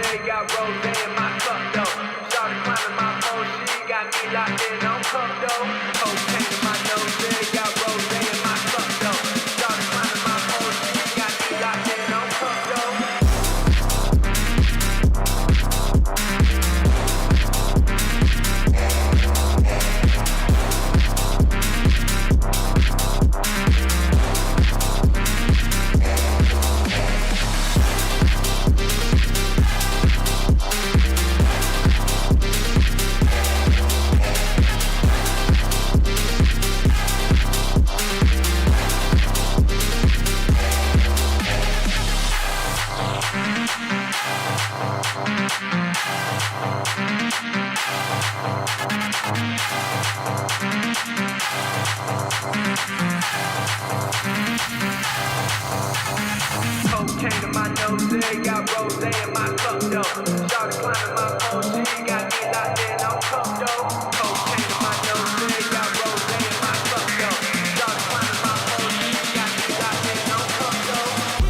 nose, got rose in my cup though. Started climbing my pole, she got me locked in on cup though. Cocaine in my nose, got rose in my cup though. Started climbing my pole, she got me locked in on cup though. Cocaine in my nose, got rose in my cup though. Started climbing my pole, she got me locked in on cup though. Cocaine in my nose, got rose in my cup though. Started climbing my pole, she got me locked in on cup though.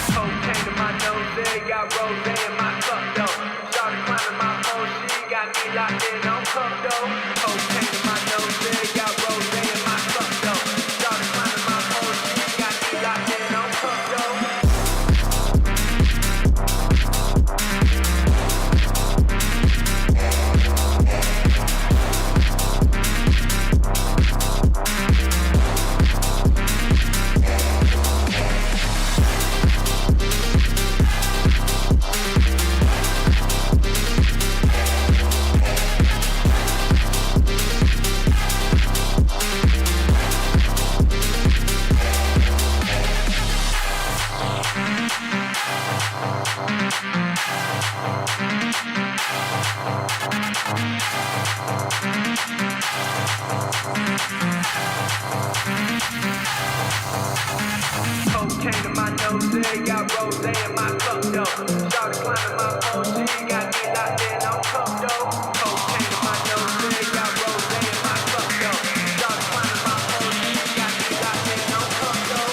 Cocaine in my nose, got rose in my cup though. Started climbing my pole, she got me locked in on cup though. Cocaine in my nose, got rose in my cup though. Started climbing my pole, she got me locked in on cup though. Cocaine in my nose, got rose in my cup though. Started climbing my pole, she got me locked in on cup though. Cocaine in my nose, got rose in my cup though. Started climbing my pole, she got me locked in on cup though.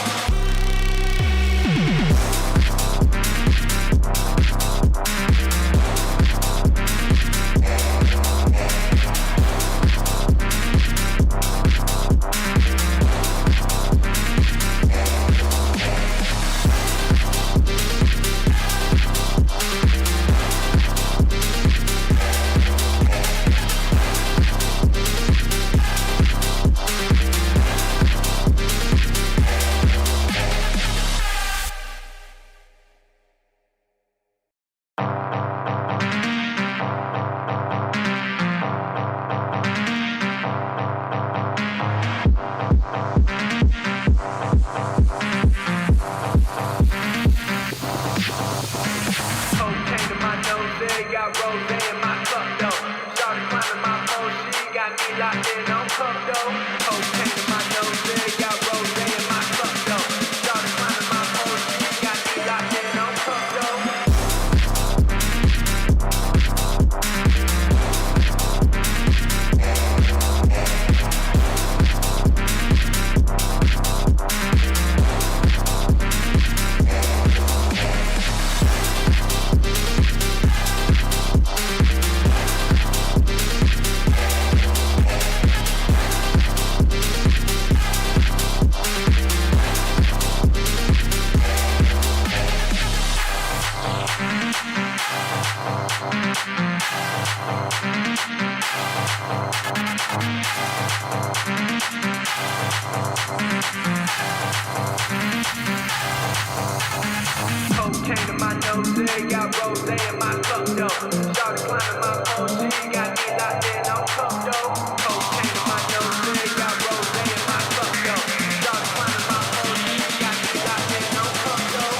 Cocaine in my nose, got rose in my cup though. Started climbing my OG, got me locked in on cup though. Cocaine in my nose, got rose in my cup though. Started climbing my OG, got me locked in on cup though.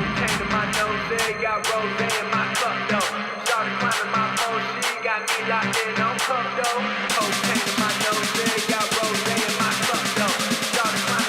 Cocaine in my nose, got rose in my cup though. Started climbing my OG, got me locked in on cup though. Cocaine in my nose, got rose in my cup though. Started climbing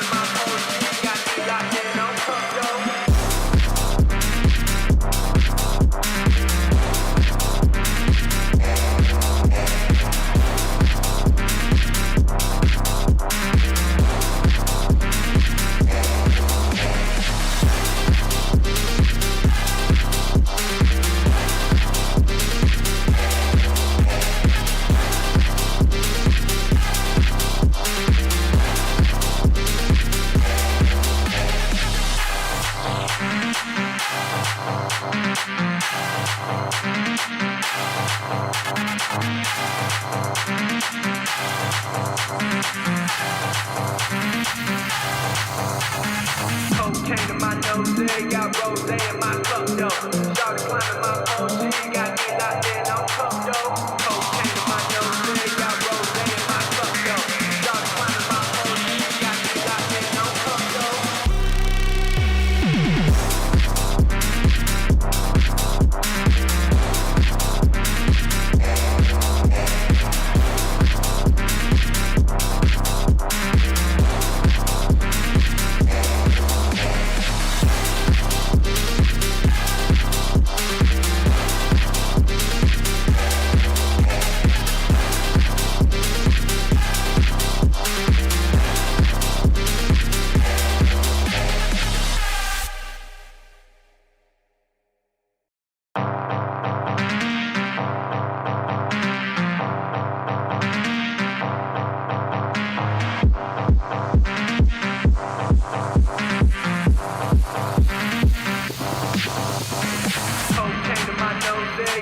my OG, got me locked in on cup though.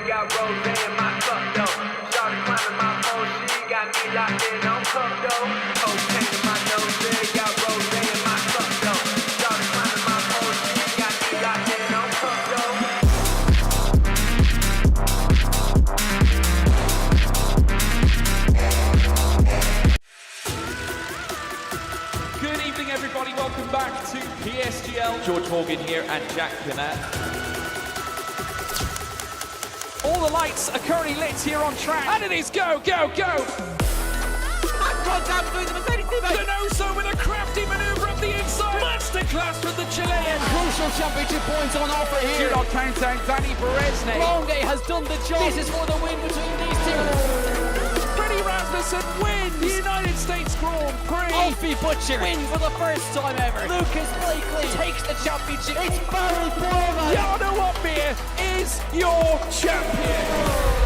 Got rose in my cup though. Started climbing my OG, got me locked in on cup though. Cocaine in my nose, got rose in my cup though. Started climbing my OG, got me locked in on cup though. Good evening everybody, welcome back to PSGL. George Morgan here and Jack Canat. All the lights are currently lit here on track. And it is go, go, go! Donoso with a crafty maneuver up the inside. Masterclass from the Chilean. Crucial championship points on offer here. Do not count out Danny Berezne. Longe has done the job. This is for the win between these two. Freddie Rasmussen wins the United States Grand Prix. Alfie Butcher wins for the first time ever. Lucas Blakely takes the championship. It's Barry Borman. Jarno Opmeer is your champion.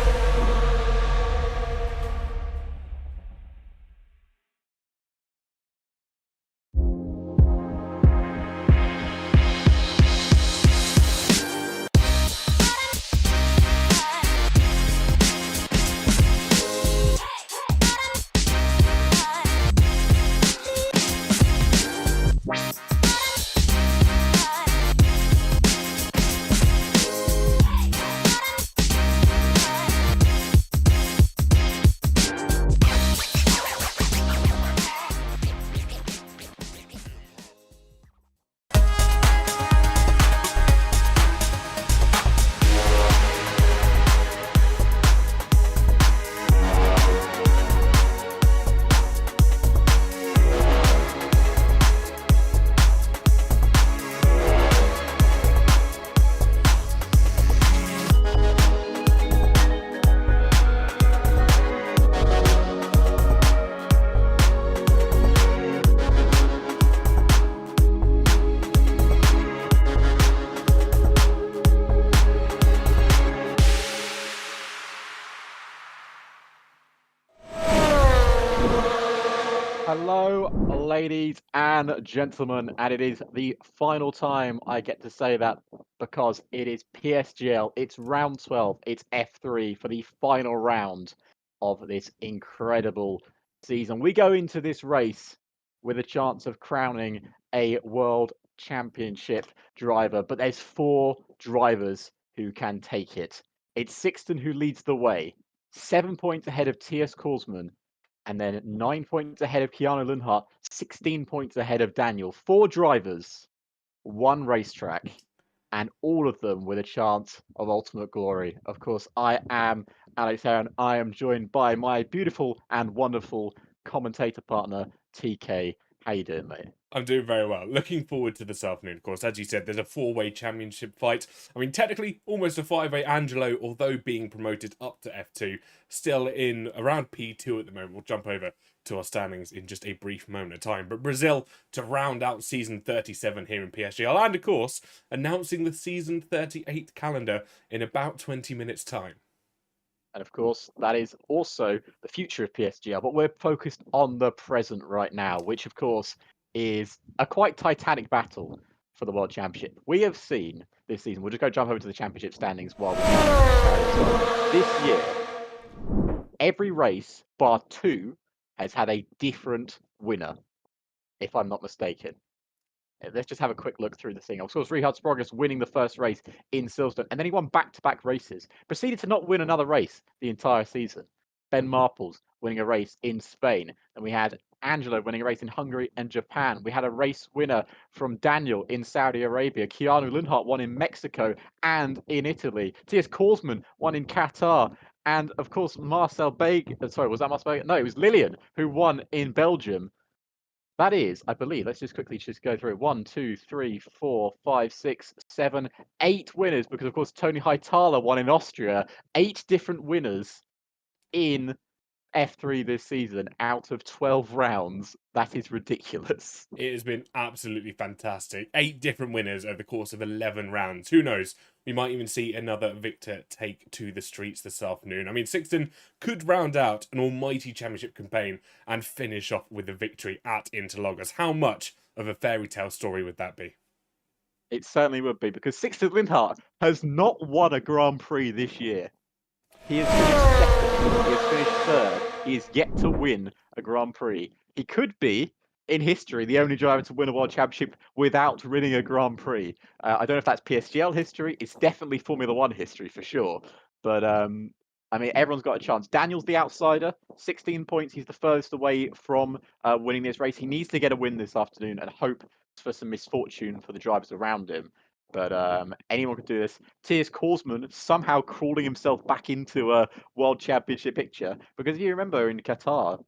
Hello, ladies and gentlemen, and it is the final time I get to say that because it is PSGL, it's round 12, it's F3 for the final round of this incredible season. We go into this race with a chance of crowning a world championship driver, but there's 4 drivers who can take it. It's Sixten who leads the way, 7 points ahead of T.S. Korsman, and then 9 points ahead of Keanu Lundhart, 16 points ahead of Daniel. 4 drivers, 1 racetrack, and all of them with a chance of ultimate glory. Of course, I am Alex Heron. I am joined by my beautiful and wonderful commentator partner, TK. How you doing, mate? I'm doing very well. Looking forward to this afternoon, of course. As you said, there's a 4-way championship fight. I mean, technically, almost a 5-way. Angelo, although being promoted up to F2, still in around P2 at the moment. We'll jump over to our standings in just a brief moment of time. But Brazil to round out season 37 here in PSGL. And, of course, announcing the season 38 calendar in about 20 minutes' time. And of course, that is also the future of PSGL, but we're focused on the present right now, which of course is a quite titanic battle for the World Championship. We have seen this season, we'll just go jump over to the championship standings while we this year, every race bar 2 has had a different winner, if I'm not mistaken. Let's just have a quick look through the thing. Of course, Richard Sprogges winning the first race in Silverstone, and then he won back-to-back races. Proceeded to not win another race the entire season. Ben Marples winning a race in Spain. And we had Angelo winning a race in Hungary and Japan. We had a race winner from Daniel in Saudi Arabia. Keanu Lundhart won in Mexico and in Italy. T.S. Korsman won in Qatar. And, of course, Marcel Beg... Sorry, was that Marcel Beg? No, it was Lillian who won in Belgium. That is, I believe, let's just quickly go through it. 1, 2, 3, 4, 5, 6, 7, 8 winners, because of course Tony Hightower won in Austria. 8 different winners in F3 this season out of 12 rounds. That is ridiculous. It has been absolutely fantastic. 8 different winners over the course of 11 rounds. Who knows? We might even see another victor take to the streets this afternoon. I mean, Sixten could round out an almighty championship campaign and finish off with a victory at Interlagos. How much of a fairy tale story would that be? It certainly would be, because Sixten Lindhart has not won a Grand Prix this year. He has finished second, he has finished third, he is yet to win a Grand Prix. He could be, in history, the only driver to win a World Championship without winning a Grand Prix. I don't know if that's PSGL history. It's definitely Formula One history for sure. But, I mean, everyone's got a chance. Daniel's the outsider, 16 points. He's the furthest away from winning this race. He needs to get a win this afternoon and hope for some misfortune for the drivers around him. But anyone could do this. T.S. Korsman somehow crawling himself back into a World Championship picture. Because if you remember in Qatar,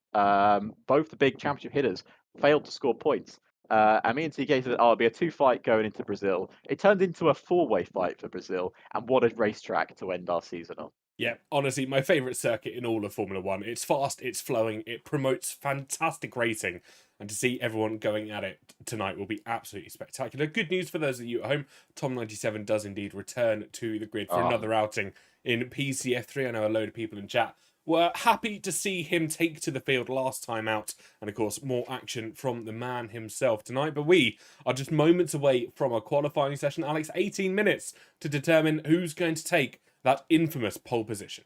both the big championship hitters failed to score points. And me and TK said, oh, it'll be a 2-fight going into Brazil. It turned into a 4-way fight for Brazil. And what a racetrack to end our season on. Yeah, honestly, my favourite circuit in all of Formula One. It's fast, it's flowing, it promotes fantastic racing. And to see everyone going at it tonight will be absolutely spectacular. Good news for those of you at home. Tom97 does indeed return to the grid for another outing in PCF3. I know a load of people in chat were happy to see him take to the field last time out. And of course, more action from the man himself tonight. But we are just moments away from our qualifying session. Alex, 18 minutes to determine who's going to take that infamous pole position.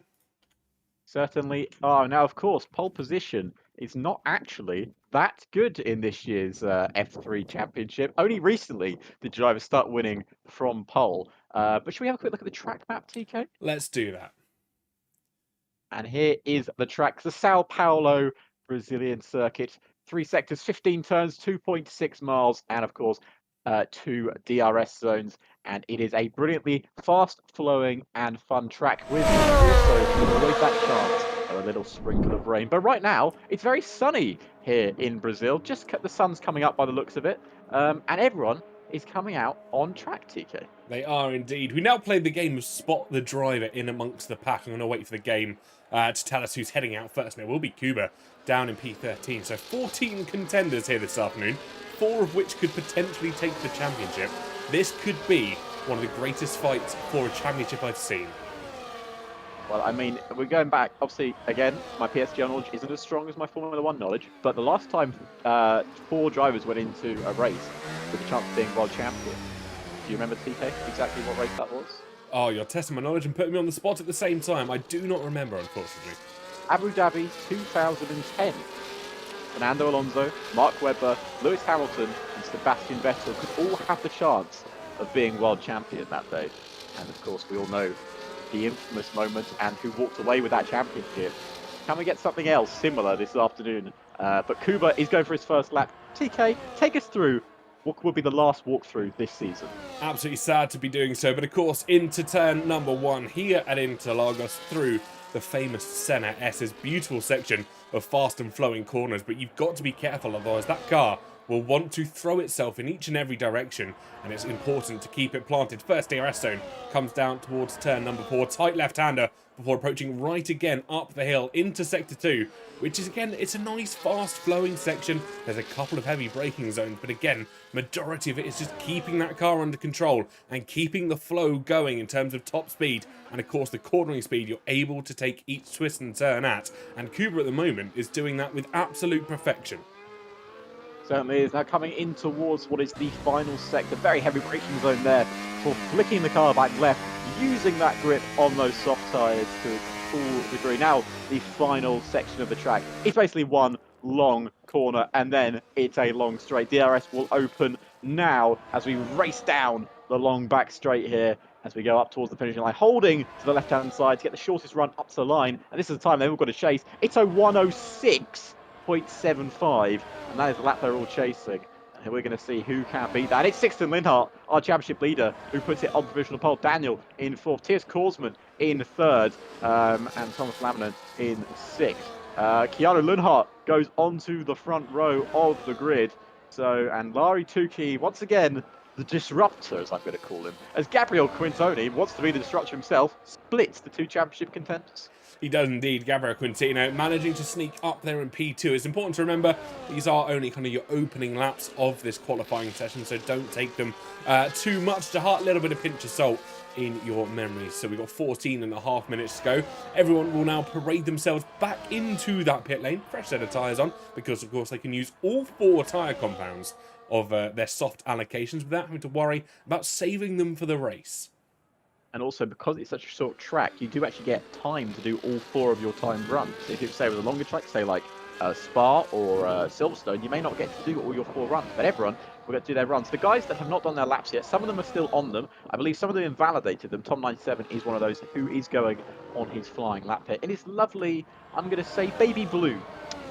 Certainly. Oh, now, of course, pole position is not actually that good in this year's F3 Championship. Only recently did drivers start winning from pole. But should we have a quick look at the track map, TK? Let's do that. And here is the track, the Sao Paulo Brazilian circuit. 3 sectors, 15 turns, 2.6 miles, and of course, 2 DRS zones. And it is a brilliantly fast-flowing and fun track with also always that chance of a little sprinkle of rain. But right now, it's very sunny here in Brazil. Just the sun's coming up by the looks of it. And everyone is coming out on track, TK. They are indeed. We now play the game of Spot the Driver in amongst the pack. I'm going to wait for the game to tell us who's heading out first. And it will be Cuba down in P13. So 14 contenders here this afternoon, 4 of which could potentially take the championship. This could be one of the greatest fights for a championship I've seen. Well, I mean, we're going back. Obviously, again, my PSGL knowledge isn't as strong as my Formula One knowledge. But the last time 4 drivers went into a race with a chance of being world champion, do you remember, TK, exactly what race that was? Oh, you're testing my knowledge and putting me on the spot at the same time. I do not remember, unfortunately. Abu Dhabi 2010. Fernando Alonso, Mark Webber, Lewis Hamilton, and Sebastian Vettel could all have the chance of being world champion that day. And of course, we all know the infamous moment and who walked away with that championship. Can we get something else similar this afternoon? But Kuba is going for his first lap. TK, take us through what will be the last walkthrough this season. Absolutely sad to be doing so, but of course, into turn number 1 here at Interlagos through the famous Senna S's beautiful section of fast and flowing corners, but you've got to be careful, otherwise that car will want to throw itself in each and every direction, and it's important to keep it planted. First DRS zone comes down towards turn number 4, tight left-hander before approaching right again up the hill into sector 2, which is, again, it's a nice fast flowing section. There's a couple of heavy braking zones, but again, majority of it is just keeping that car under control and keeping the flow going in terms of top speed and of course the cornering speed you're able to take each twist and turn at, and Kuba at the moment is doing that with absolute perfection. Certainly is. Now coming in towards what is the final sector. Very heavy braking zone there for flicking the car back left, using that grip on those soft tyres to a full degree. Now the final section of the track is basically one long corner and then it's a long straight. DRS will open now as we race down the long back straight here as we go up towards the finishing line, holding to the left-hand side to get the shortest run up to the line. And this is the time they've all got to chase. It's a 106.75, and that is the lap they're all chasing. And we're going to see who can beat that. It's Sixten Linhart, our championship leader, who puts it on provisional pole. Daniel in 4th, Tiers Korsman in 3rd, and Thomas Laminen in 6th. Keanu Linhart goes onto the front row of the grid. So, and Lari Tukey, once again, the disruptor, as I'm going to call him, as Gabriel Quintoni wants to be the disruptor himself, splits the 2 championship contenders. He does indeed, Gabriel Quintino, managing to sneak up there in P2. It's important to remember these are only kind of your opening laps of this qualifying session, so don't take them too much to heart. A little bit of pinch of salt in your memories. So we've got 14.5 minutes to go. Everyone will now parade themselves back into that pit lane, fresh set of tyres on, because of course they can use all 4 tyre compounds of their soft allocations without having to worry about saving them for the race. And also, because it's such a short track, you do actually get time to do all 4 of your timed runs. So if you say with a longer track, say like Spa or Silverstone, you may not get to do all your 4 runs, but everyone will get to do their runs. The guys that have not done their laps yet, some of them are still on them. I believe some of them invalidated them. Tom97 is one of those who is going on his flying lap here. In his lovely, I'm going to say baby blue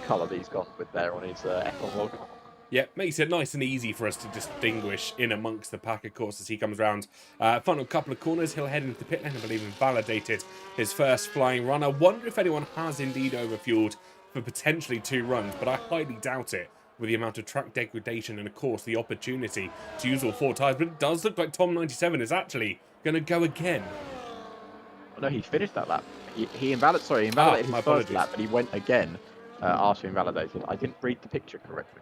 colour that he's gone with there on his F1 logo. Yeah, makes it nice and easy for us to distinguish in amongst the pack, of course, as he comes around. Final couple of corners, he'll head into the pit lane, I believe, invalidated his first flying run. I wonder if anyone has indeed overfueled for potentially 2 runs, but I highly doubt it with the amount of track degradation and, of course, the opportunity to use all 4 tyres. But it does look like Tom97 is actually going to go again. Oh, no, he finished that lap. He invalidated his first lap, but he went again after invalidated. I didn't read the picture correctly.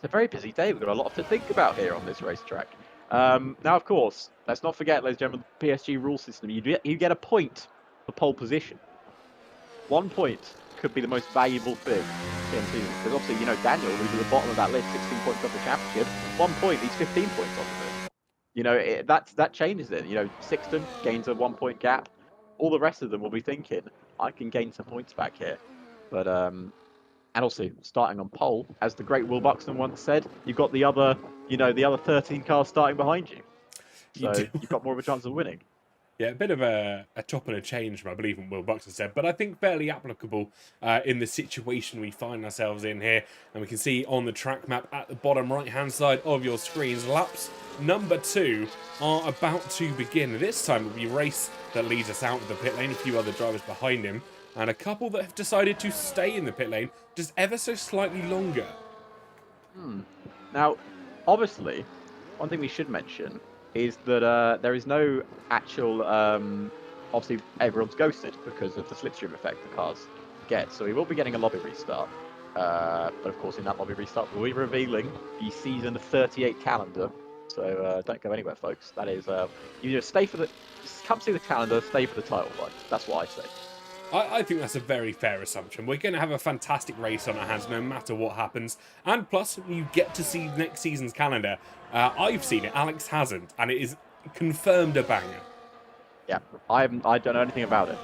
It's a very busy day. We've got a lot to think about here on this racetrack. Now, of course, let's not forget, ladies and gentlemen, the PSG rule system. You get a point for pole position. 1 point could be the most valuable thing in season. Because obviously, you know, Daniel, who's at the bottom of that list, 16 points off the championship. 1 point, he's 15 points off of it. You know, that changes it. You know, Sixten gains a 1 point gap. All the rest of them will be thinking, I can gain some points back here. But, and also, starting on pole, as the great Will Buxton once said, you've got the other, the other 13 cars starting behind you. So you've got more of a chance of winning. Yeah, a bit of a chop and a change from, I believe, what Will Buxton said, but I think fairly applicable in the situation we find ourselves in here. And we can see on the track map at the bottom right-hand side of your screens, laps number 2 are about to begin. This time it will be a race that leads us out of the pit lane, a few other drivers behind him, and a couple that have decided to stay in the pit lane just ever so slightly longer. Now, obviously, one thing we should mention is that there is no actual, obviously everyone's ghosted because of the slipstream effect the cars get, so we will be getting a lobby restart. But of course in that lobby restart we'll be revealing the season 38 calendar, so So don't go anywhere, folks. That is, you just just come see the calendar, stay for the title fight. That's what I say. I think that's a very fair assumption. We're going to have a fantastic race on our hands no matter what happens. And plus, you get to see next season's calendar. I've seen it, Alex hasn't, and it is confirmed a banger. Yeah, I don't know anything about it,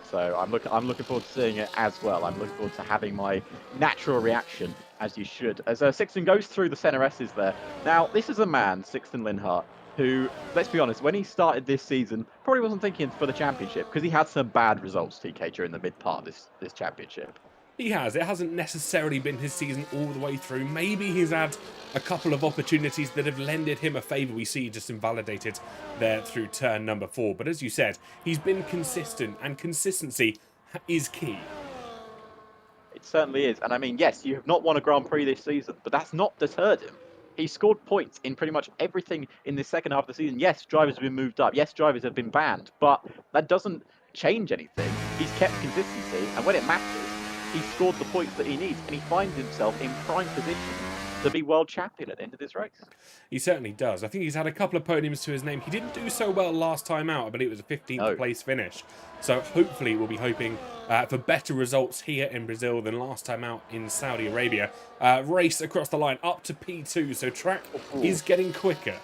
so I'm looking forward to seeing it as well. I'm looking forward to having my natural reaction, as you should. As Sixten goes through the center S's there. Now, this is a man, Sixten Linhart, who, let's be honest, when he started this season, probably wasn't thinking for the championship because he had some bad results, TK, during the mid part of this championship. He has. It hasn't necessarily been his season all the way through. Maybe he's had a couple of opportunities that have lended him a favour. We see just invalidated there through turn number 4. But as you said, he's been consistent, and consistency is key. It certainly is. And I mean, yes, you have not won a Grand Prix this season, but that's not deterred him. He scored points in pretty much everything in the second half of the season. Yes, drivers have been moved up. Yes, drivers have been banned. But that doesn't change anything. He's kept consistency. And when it matters, he scored the points that he needs, and he finds himself in prime position to be world champion at the end of this race. He certainly does. I think he's had a couple of podiums to his name. He didn't do so well last time out, but it was a 15th place finish. So hopefully we'll be hoping for better results here in Brazil than last time out in Saudi Arabia. Race across the line up to P2, so track is getting quicker.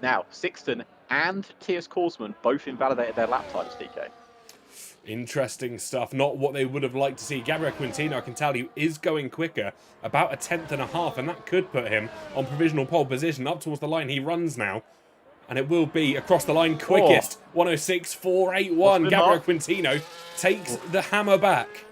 Now, Sixten and Tius Korsman both invalidated their lap times, TK. Interesting stuff. Not what they would have liked to see. Gabriel Quintino, I can tell you, is going quicker. About a 10th.5, and that could put him on provisional pole position. Up towards the line he runs now. And it will be across the line quickest. 106.481. Gabriel Quintino takes the hammer back.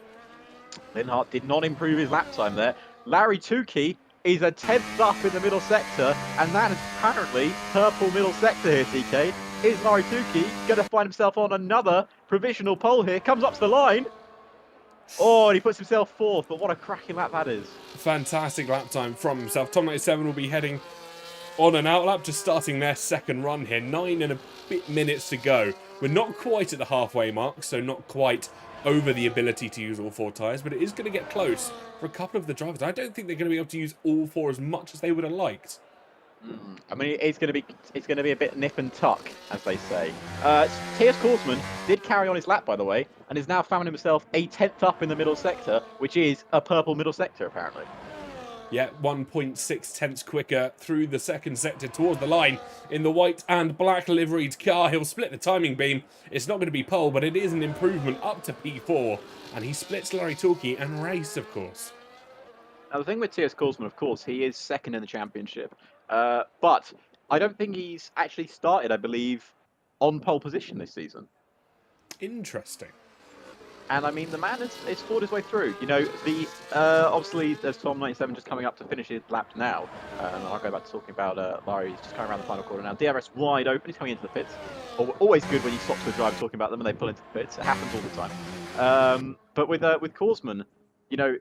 Linhart did not improve his lap time there. Larry Tukey is a 10th up in the middle sector, and that is apparently purple middle sector here, TK. Is Larry Tukey going to find himself on another provisional pole here? Comes up to the line. Oh, and he puts himself 4th, but what a cracking lap that is. Fantastic lap time from himself. Tom 97 will be heading on an out lap, just starting their second run here. 9 and a bit minutes to go. We're not quite at the halfway mark, so not quite over the ability to use all 4 tyres, but it is going to get close for a couple of the drivers. I don't think they're going to be able to use all 4 as much as they would have liked. I mean, it's going to be a bit nip and tuck, as they say. Tius Korsman did carry on his lap, by the way, and is now found himself a 10th up in the middle sector, which is a purple middle sector, apparently. Yeah, 1.6 tenths quicker through the second sector towards the line in the white and black liveried car. He'll split the timing beam. It's not going to be pole, but it is an improvement up to P4. And he splits Larry Tukey and race, of course. Now, the thing with Tius Korsman, of course, he is second in the championship. But I don't think he's actually started, I believe, on pole position this season. Interesting. And I mean, the man has fought his way through. You know, obviously there's Tom 97 just coming up to finish his lap now. And I'll go back to talking about Larry. He's just coming around the final corner now. DRS wide open. He's coming into the pits. Always good when you stop to a driver talking about them and they pull into the pits. It happens all the time. But with Korsman, you know,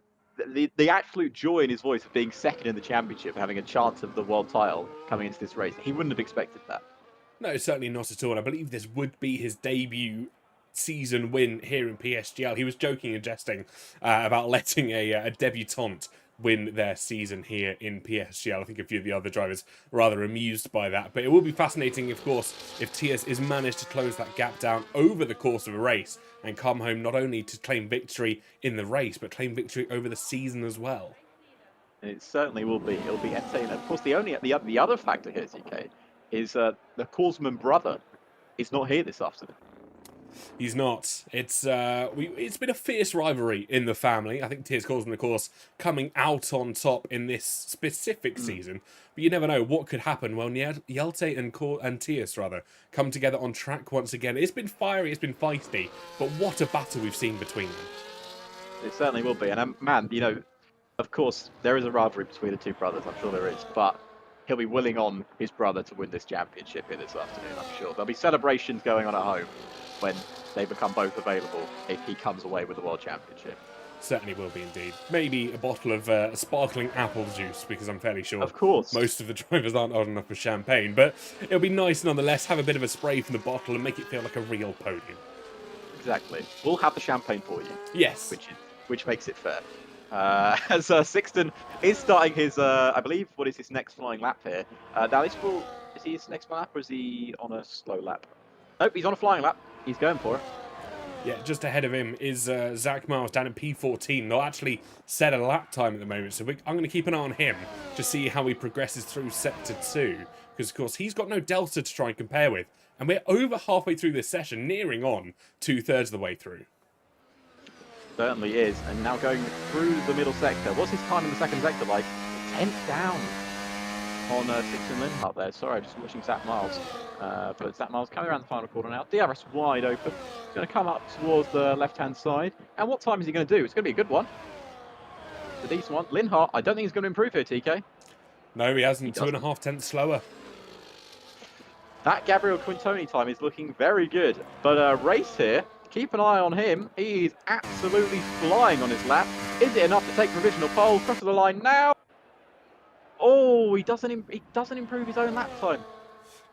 the absolute joy in his voice of being second in the championship, having a chance of the world title coming into this race, he wouldn't have expected that. No, certainly not at all. And I believe this would be his debut season win here in PSGL. He was joking and jesting about letting a debutante win their season here in PSGL. I think a few of the other drivers are rather amused by that. But it will be fascinating, of course, if Tius is managed to close that gap down over the course of a race and come home not only to claim victory in the race, but claim victory over the season as well. It certainly will be. It'll be entertaining. Of course, the other factor here, TK, is the Korsman brother is not here this afternoon. He's not. It's been a fierce rivalry in the family. I think Tius Korsman, of course, coming out on top in this specific season. But you never know what could happen. Well, Jelte and Tius come together on track once again. It's been fiery, it's been feisty, but what a battle we've seen between them. It certainly will be. And man, you know, of course, there is a rivalry between the two brothers. I'm sure there is. But he'll be willing on his brother to win this championship here this afternoon, I'm sure. There'll be celebrations going on at home when they become both available if he comes away with the World Championship. Certainly will be indeed. Maybe a bottle of sparkling apple juice, because I'm fairly sure of course most of the drivers aren't old enough for champagne. But it'll be nice nonetheless, have a bit of a spray from the bottle and make it feel like a real podium. Exactly. We'll have the champagne for you. Yes. Which makes it fair. as Sixton is starting his, I believe, what is his next flying lap here? Now this will, is he his next lap or is he on a slow lap? Nope, he's on a flying lap. He's going for it. Yeah, just ahead of him is Zach Miles down in P14. They'll actually set a lap time at the moment, so I'm going to keep an eye on him to see how he progresses through Sector 2, because of course he's got no delta to try and compare with, and we're over halfway through this session, nearing on 2/3 of the way through. Certainly is, and now going through the middle sector. What's his time in the second sector like? 10th down on Sixton Linhart there. Sorry, I'm just watching Zach Miles. But Zach Miles coming around the final corner now. DRS wide open. He's going to come up towards the left-hand side. And what time is he going to do? It's going to be a good one. It's a decent one. Linhart, I don't think he's going to improve here, TK. No, he hasn't. 2.5 tenths slower. That Gabriel Quintoni time is looking very good. But Race here, keep an eye on him. He is absolutely flying on his lap. Is it enough to take provisional pole? Crosses the line now. Oh, he doesn't improve his own lap time.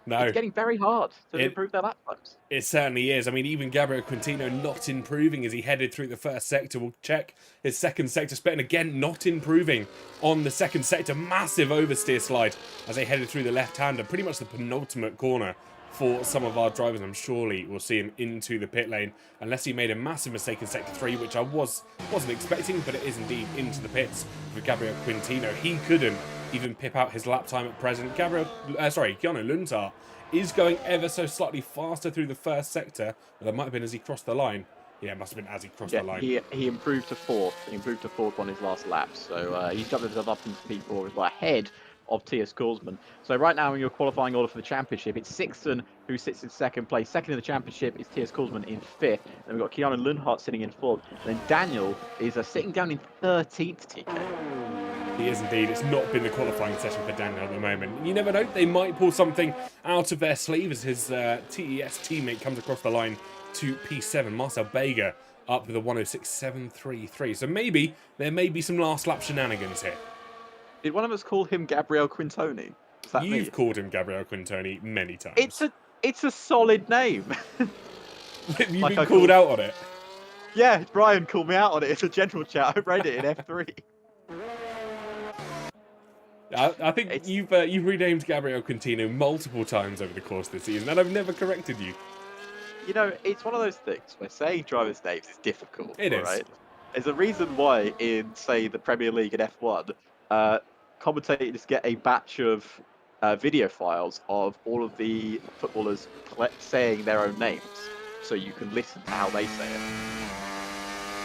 No. It's getting very hard to improve their lap times. It certainly is. I mean, even Gabriel Quintino not improving as he headed through the first sector. We'll check his second sector split, and again, not improving on the second sector. Massive oversteer slide as they headed through the left-hander, pretty much the penultimate corner for some of our drivers. I'm surely we'll see him into the pit lane, unless he made a massive mistake in Sector 3, which I wasn't expecting, but it is indeed into the pits for Gabriel Quintino. He couldn't even pip out his lap time at present. Keanu Lundgaard is going ever so slightly faster through the first sector. Well, that might have been as he crossed the line. Yeah, it must have been as he crossed the line. He improved to fourth. He improved to fourth on his last lap. So he's jumped himself up into P4 as well, ahead of T.S. Koolsman. So right now in your qualifying order for the championship, it's Sixton who sits in second place. Second in the championship is T.S. Koolsman in fifth. Then we've got Keanu Lundgaard sitting in fourth. Then Daniel is sitting down in 13th, TK. He is indeed. It's not been the qualifying session for Daniel at the moment. You never know, they might pull something out of their sleeve as his TES teammate comes across the line to P7. Marcel Bega up with a 106.733. So maybe there may be some last lap shenanigans here. Did one of us call him Gabriel Quintoni? Is that You've me? called him Gabriel Quintoni many times. It's a solid name. You've been called out on it. Yeah, Brian called me out on it. It's a general chat. I read it in F3. I think you've renamed Gabriel Quintino multiple times over the course of the season, and I've never corrected you. You know, it's one of those things where saying drivers' names is difficult. It is. Right? There's a reason why in, say, the Premier League and F1, commentators get a batch of video files of all of the footballers saying their own names, so you can listen to how they say it.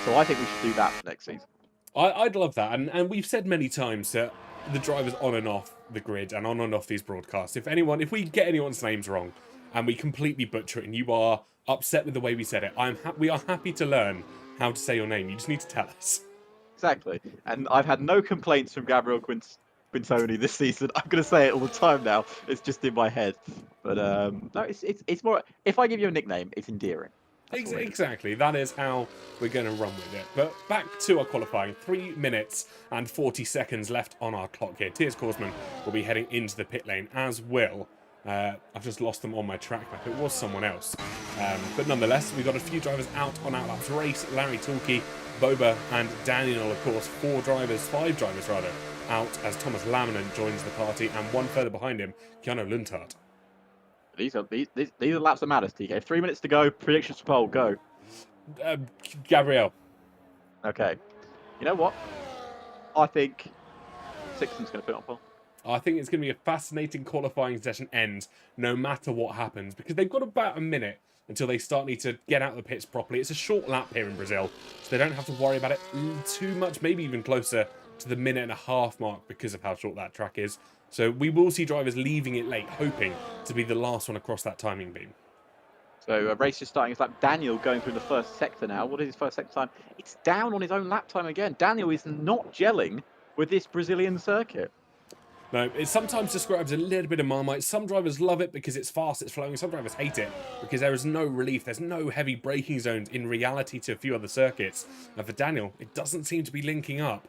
So I think we should do that for next season. I'd love that, and we've said many times that the drivers on and off the grid and on and off these broadcasts, if we get anyone's names wrong and we completely butcher it and you are upset with the way we said it, we are happy to learn how to say your name. You just need to tell us. Exactly. And I've had no complaints from Gabriel Quintoni this season. I'm going to say it all the time now. It's just in my head. But no, it's more, if I give you a nickname, it's endearing. Exactly, that is how we're going to run with it. But back to our qualifying, 3 minutes and 40 seconds left on our clock here. T.S. Koolsman will be heading into the pit lane, as will, I've just lost them on my track map, it was someone else. But nonetheless, we've got a few drivers out on outlaps race. Larry Tulke, Boba and Daniel, of course, 5 drivers out as Thomas Laminen joins the party, and one further behind him, Keanu Lundgaard. These are laps that matters, TK. 3 minutes to go. Predictions for pole. Go. Gabriel. Okay. You know what? I think Sixton's going to put it on pole. I think it's going to be a fascinating qualifying session end, no matter what happens, because they've got about a minute until they need to get out of the pits properly. It's a short lap here in Brazil, so they don't have to worry about it too much, maybe even closer to the 1.5-minute mark because of how short that track is. So we will see drivers leaving it late, hoping to be the last one across that timing beam. So a race is starting. It's like Daniel going through the first sector now. What is his first sector time? It's down on his own lap time again. Daniel is not gelling with this Brazilian circuit. No, it's sometimes described as a little bit of Marmite. Some drivers love it because it's fast, it's flowing. Some drivers hate it because there is no relief. There's no heavy braking zones in reality to a few other circuits. And for Daniel, it doesn't seem to be linking up.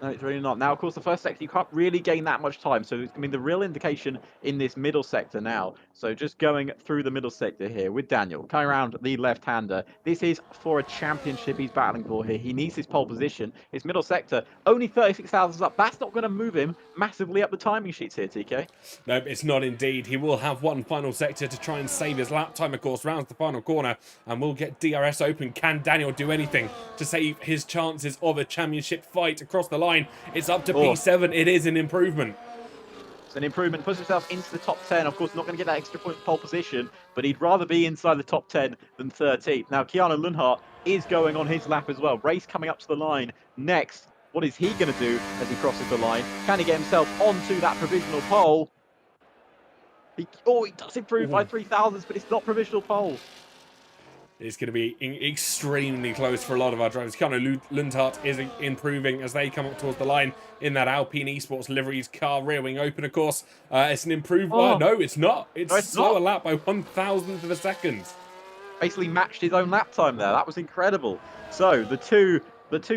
No, it's really not. Now, of course, the first sector, you can't really gain that much time. So, I mean, the real indication in this middle sector now. So, just going through the middle sector here with Daniel, coming around the left-hander. This is for a championship he's battling for here. He needs his pole position. His middle sector, only 36,000 up. That's not going to move him massively up the timing sheets here, TK. Nope, it's not indeed. He will have one final sector to try and save his lap time, of course, rounds the final corner, and we'll get DRS open. Can Daniel do anything to save his chances of a championship fight across the line? It's up to P7. It is an improvement. It's an improvement. Puts himself into the top 10. Of course, not going to get that extra point pole position, but he'd rather be inside the top 10 than 13th. Now, Keanu Lundhart is going on his lap as well. Race coming up to the line next. What is he going to do as he crosses the line? Can he get himself onto that provisional pole? He does improve by 3,000s, but it's not provisional pole. It's going to be extremely close for a lot of our drivers. Keanu Lundhart is improving as they come up towards the line in that Alpine Esports liveries car, rear wing open, of course. It's an improvement. No, it's not. It's a slower lap by 1,000th of a second. Basically matched his own lap time there. That was incredible. So the two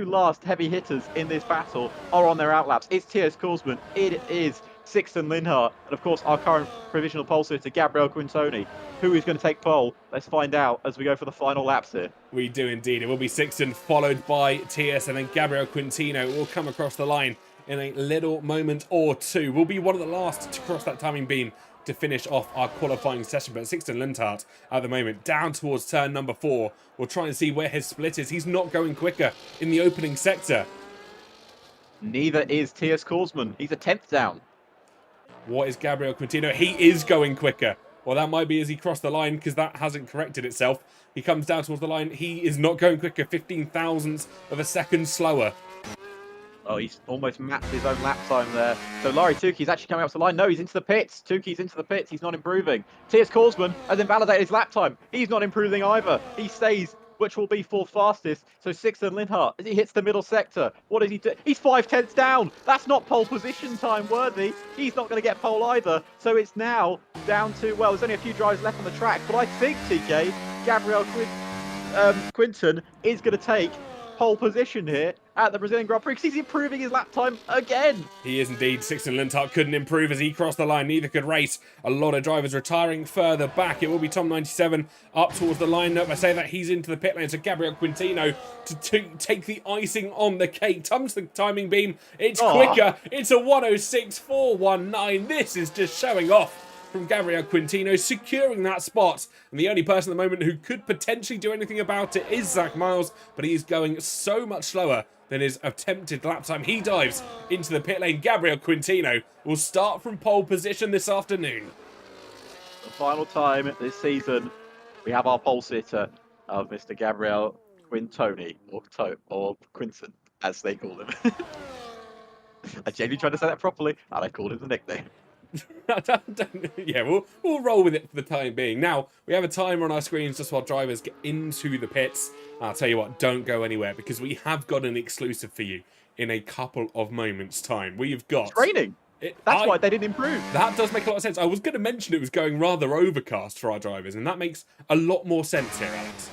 last heavy hitters in this battle are on their outlaps. It's TS Korsman. It is Sixten Lindhart, and of course our current provisional pole sitter, Gabriel Quintoni. Who is going to take pole? Let's find out as we go for the final laps here. We do indeed. It will be Sixten, followed by TS, and then Gabriel Quintino will come across the line in a little moment or two. We'll be one of the last to cross that timing beam to finish off our qualifying session, but Sixten Lindhart at the moment down towards turn number 4. We'll try and see where his split is. He's not going quicker in the opening sector. Neither is TS Korsman. He's a 10th down. What is Gabriel Quintino? He is going quicker. Well, that might be as he crossed the line, because that hasn't corrected itself. He comes down towards the line. He is not going quicker. 15,000ths of a second slower. Oh, he's almost matched his own lap time there. So Larry Tukey's actually coming up to the line. No, he's into the pits. Tukey's into the pits. He's not improving. T.S. Korsman has invalidated his lap time. He's not improving either. He stays, which will be 4th fastest. So Sixten Lindhart, as he hits the middle sector, what does he do? He's 5/10ths down. That's not pole position time worthy. He's not going to get pole either. So it's now down to, well, there's only a few drivers left on the track. But I think, TK, Gabriel Quinton is going to take pole position here at the Brazilian Grand Prix because he's improving his lap time again. He is indeed. Sixten Lindhart couldn't improve as he crossed the line. Neither could Race. A lot of drivers retiring further back. It will be Tom 97 up towards the line. I say that he's into the pit lane. So Gabriel Quintino to take the icing on the cake. Comes the timing beam. It's quicker. It's a 106.419. This is just showing off from Gabriel Quintino, securing that spot. And the only person at the moment who could potentially do anything about it is Zach Miles, but he's going so much slower than his attempted lap time. He dives into the pit lane. Gabriel Quintino will start from pole position this afternoon. The final time this season, we have our pole sitter of Mr. Gabriel Quintoni, or Quinton, as they call him. I genuinely tried to say that properly, and I called him the nickname. Yeah, we'll roll with it for the time being. Now, we have a timer on our screens just while drivers get into the pits. I'll tell you what, don't go anywhere, because we have got an exclusive for you in a couple of moments' time. We've got... It's raining. That's why they didn't improve. That does make a lot of sense. I was going to mention it was going rather overcast for our drivers, and that makes a lot more sense here, Alex.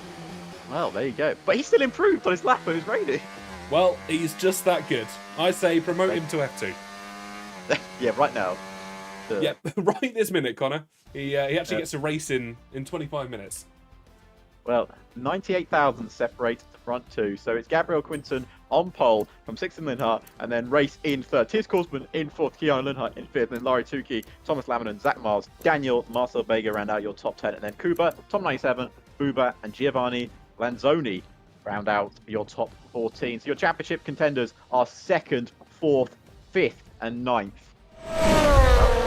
Well, there you go. But he still improved on his lap when it was raining. Well, he's just that good. I say promote him to F2. Yeah, right now. Yep, right this minute, Connor. He actually gets a race in 25 minutes. Well, 98,000 separates the front two. So it's Gabriel Quinton on pole from Sixten Lindhart, and then Race in 3rd. T.S. Korsman in 4th. Keanu Lindhart in 5th. And then Laurie Tukey, Thomas Laminen, Zach Miles, Daniel, Marcel Vega round out your top 10. And then Kuba, Tom 97, Buba, and Giovanni Lanzoni round out your top 14. So your championship contenders are 2nd, 4th, 5th, and 9th.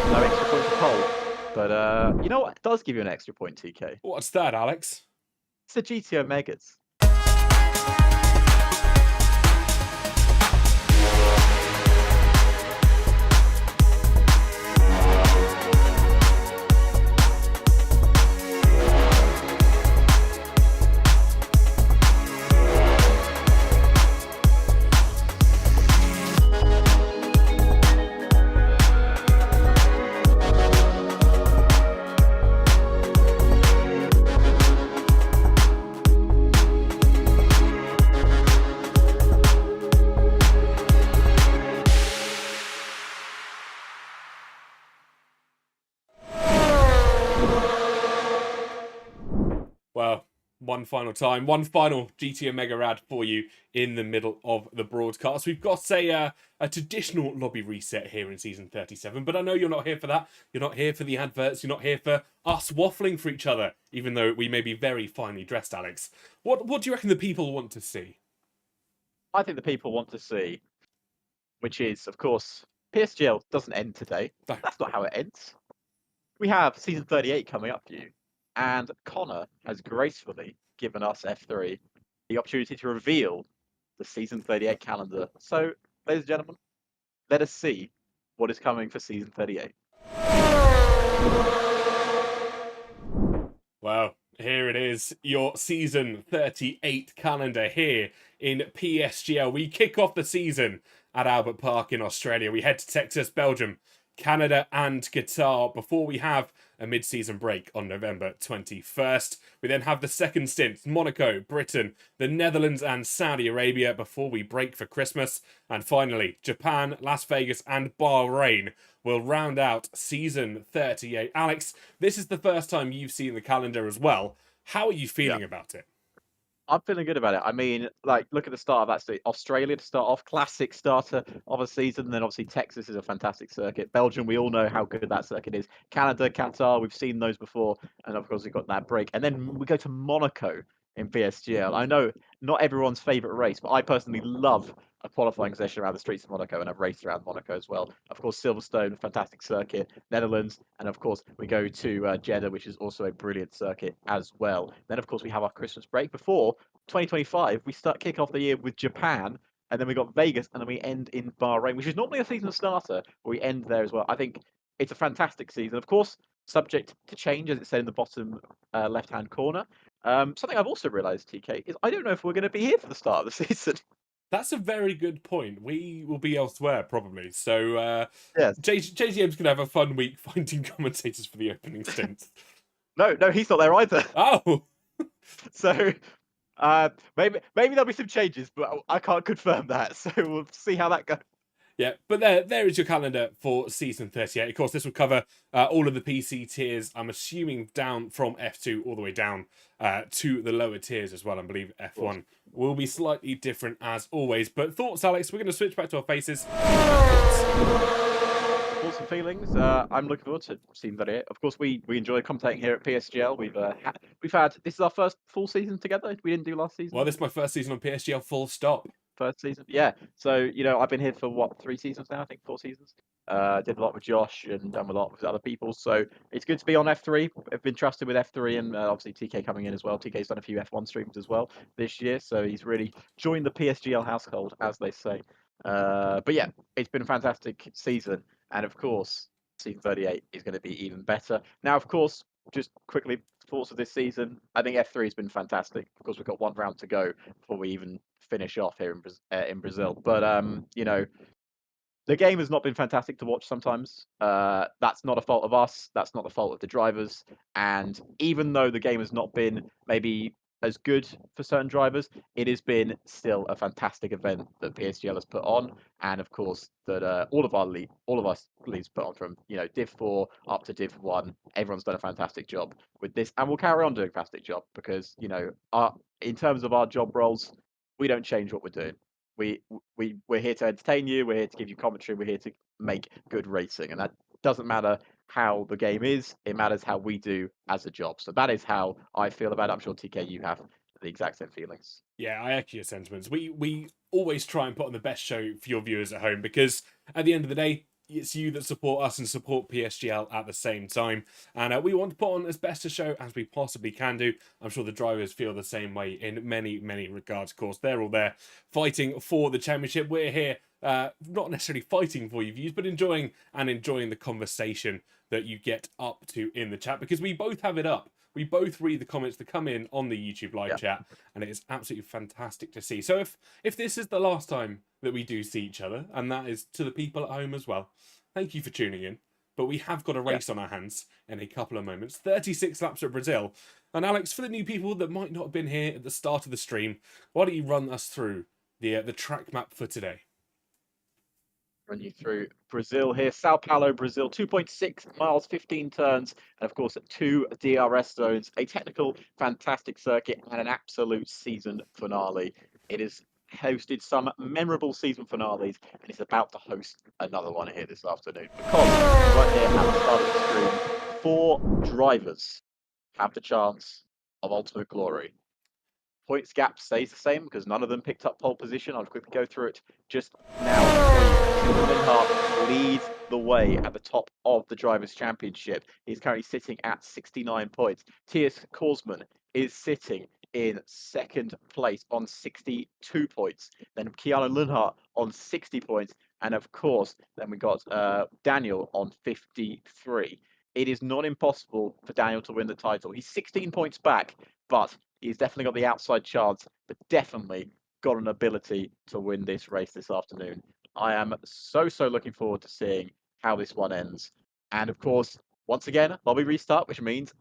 No extra point to pole. But you know what? It does give you an extra point, TK. What's that, Alex? It's the GTO Megas. one final time, one final GT Omega ad for you in the middle of the broadcast. We've got a traditional lobby reset here in season 37, but I know you're not here for that. You're not here for the adverts. You're not here for us waffling for each other, even though we may be very finely dressed, Alex. What do you reckon the people want to see? I think the people want to see, which is, of course, PSGL doesn't end today. No. That's not how it ends. We have season 38 coming up for you, and Connor has gracefully given us F3 the opportunity to reveal the season 38 calendar. So, ladies and gentlemen, let us see what is coming for season 38. Well, here it is, your season 38 calendar here in PSGL. We kick off the season at Albert Park in Australia. We head to Texas, Belgium, Canada and Qatar before we have a mid-season break on November 21st. We then have the second stint, Monaco, Britain, the Netherlands and Saudi Arabia before we break for Christmas. And finally, Japan, Las Vegas and Bahrain will round out season 38. Alex, this is the first time you've seen the calendar as well. How are you feeling about it? I'm feeling good about it. I mean, like, look at the start of that season. Australia to start off, classic starter of a season. Then obviously Texas is a fantastic circuit. Belgium, we all know how good that circuit is. Canada, Qatar, we've seen those before. And of course, we've got that break. And then we go to Monaco in PSGL. I know not everyone's favourite race, but I personally love a qualifying session around the streets of Monaco, and I've raced around Monaco as well. Of course, Silverstone, fantastic circuit, Netherlands, and of course we go to Jeddah, which is also a brilliant circuit as well. Then of course we have our Christmas break before 2025. We kick off the year with Japan, and then we got Vegas, and then we end in Bahrain, which is normally a season starter, but we end there as well. I think it's a fantastic season. Of course, subject to change, as it said in the bottom left-hand corner. Something I've also realised, TK, is I don't know if we're going to be here for the start of the season. That's a very good point. We will be elsewhere probably. So Yes. JGM's going to have a fun week finding commentators for the opening stint. No, he's not there either. Oh! So maybe there'll be some changes, but I can't confirm that. So we'll see how that goes. Yeah, but there is your calendar for season 38. Of course, this will cover all of the PC tiers, I'm assuming down from F2 all the way down to the lower tiers as well. I believe F1 will be slightly different as always. But thoughts, Alex? We're going to switch back to our faces. Thoughts and feelings. I'm looking forward to seeing that here. Of course, we enjoy commentating here at PSGL. We've had this is our first full season together. We didn't do last season. Well, this is my first season on PSGL. Full stop. First season, yeah. So I've been here for what, 3 seasons now? I think 4 seasons. Did a lot with Josh and done a lot with other people. So it's good to be on F3. I've been trusted with F3, and obviously TK coming in as well. TK's done a few F1 streams as well this year, so he's really joined the PSGL household, as they say. But yeah, it's been a fantastic season, and of course, season 38 is going to be even better. Now, of course, just quickly, thoughts of this season. I think F3 has been fantastic. Of course, we've got 1 round to go before we even finish off here in Brazil. But the game has not been fantastic to watch sometimes. That's not a fault of us. That's not the fault of the drivers. And even though the game has not been maybe as good for certain drivers, it has been still a fantastic event that PSGL has put on, and of course that all of us leads put on, from Div 4 up to Div 1. Everyone's done a fantastic job with this, and we'll carry on doing a fantastic job because in terms of our job roles, we don't change what we're doing. We're here to entertain you. We're here to give you commentary. We're here to make good racing, and that doesn't matter how the game is. It matters how we do as a job. So that is how I feel about it. I'm sure TK, you have the exact same feelings. Yeah, I echo your sentiments. We always try and put on the best show for your viewers at home, because at the end of the day, it's you that support us and support PSGL at the same time. And we want to put on as best a show as we possibly can do. I'm sure the drivers feel the same way in many, many regards. Of course, they're all there fighting for the championship. We're here not necessarily fighting for your views, but enjoying the conversation that you get up to in the chat, because we both have it up. We both read the comments that come in on the YouTube live chat, and it is absolutely fantastic to see. So if this is the last time that we do see each other, and that is to the people at home as well, thank you for tuning in. But we have got a race on our hands in a couple of moments. 36 laps at Brazil. And Alex, for the new people that might not have been here at the start of the stream, why don't you run us through the track map for today? Run you through Brazil here. Sao Paulo, Brazil, 2.6 miles, 15 turns, and of course, 2 DRS zones, a technical, fantastic circuit, and an absolute season finale. It has hosted some memorable season finales, and it's about to host another one here this afternoon. Because right here at the start of the screen, 4 drivers have the chance of ultimate glory. Points gap stays the same because none of them picked up pole position. I'll quickly go through it just now. Linhart leads the way at the top of the Drivers' Championship. He's currently sitting at 69 points. T.S. Korsman is sitting in second place on 62 points. Then Keanu Linhart on 60 points. And of course, then we got Daniel on 53. It is not impossible for Daniel to win the title. He's 16 points back, but he's definitely got the outside chance, but definitely got an ability to win this race this afternoon. I am so looking forward to seeing how this one ends. And of course, once again, lobby restart, which means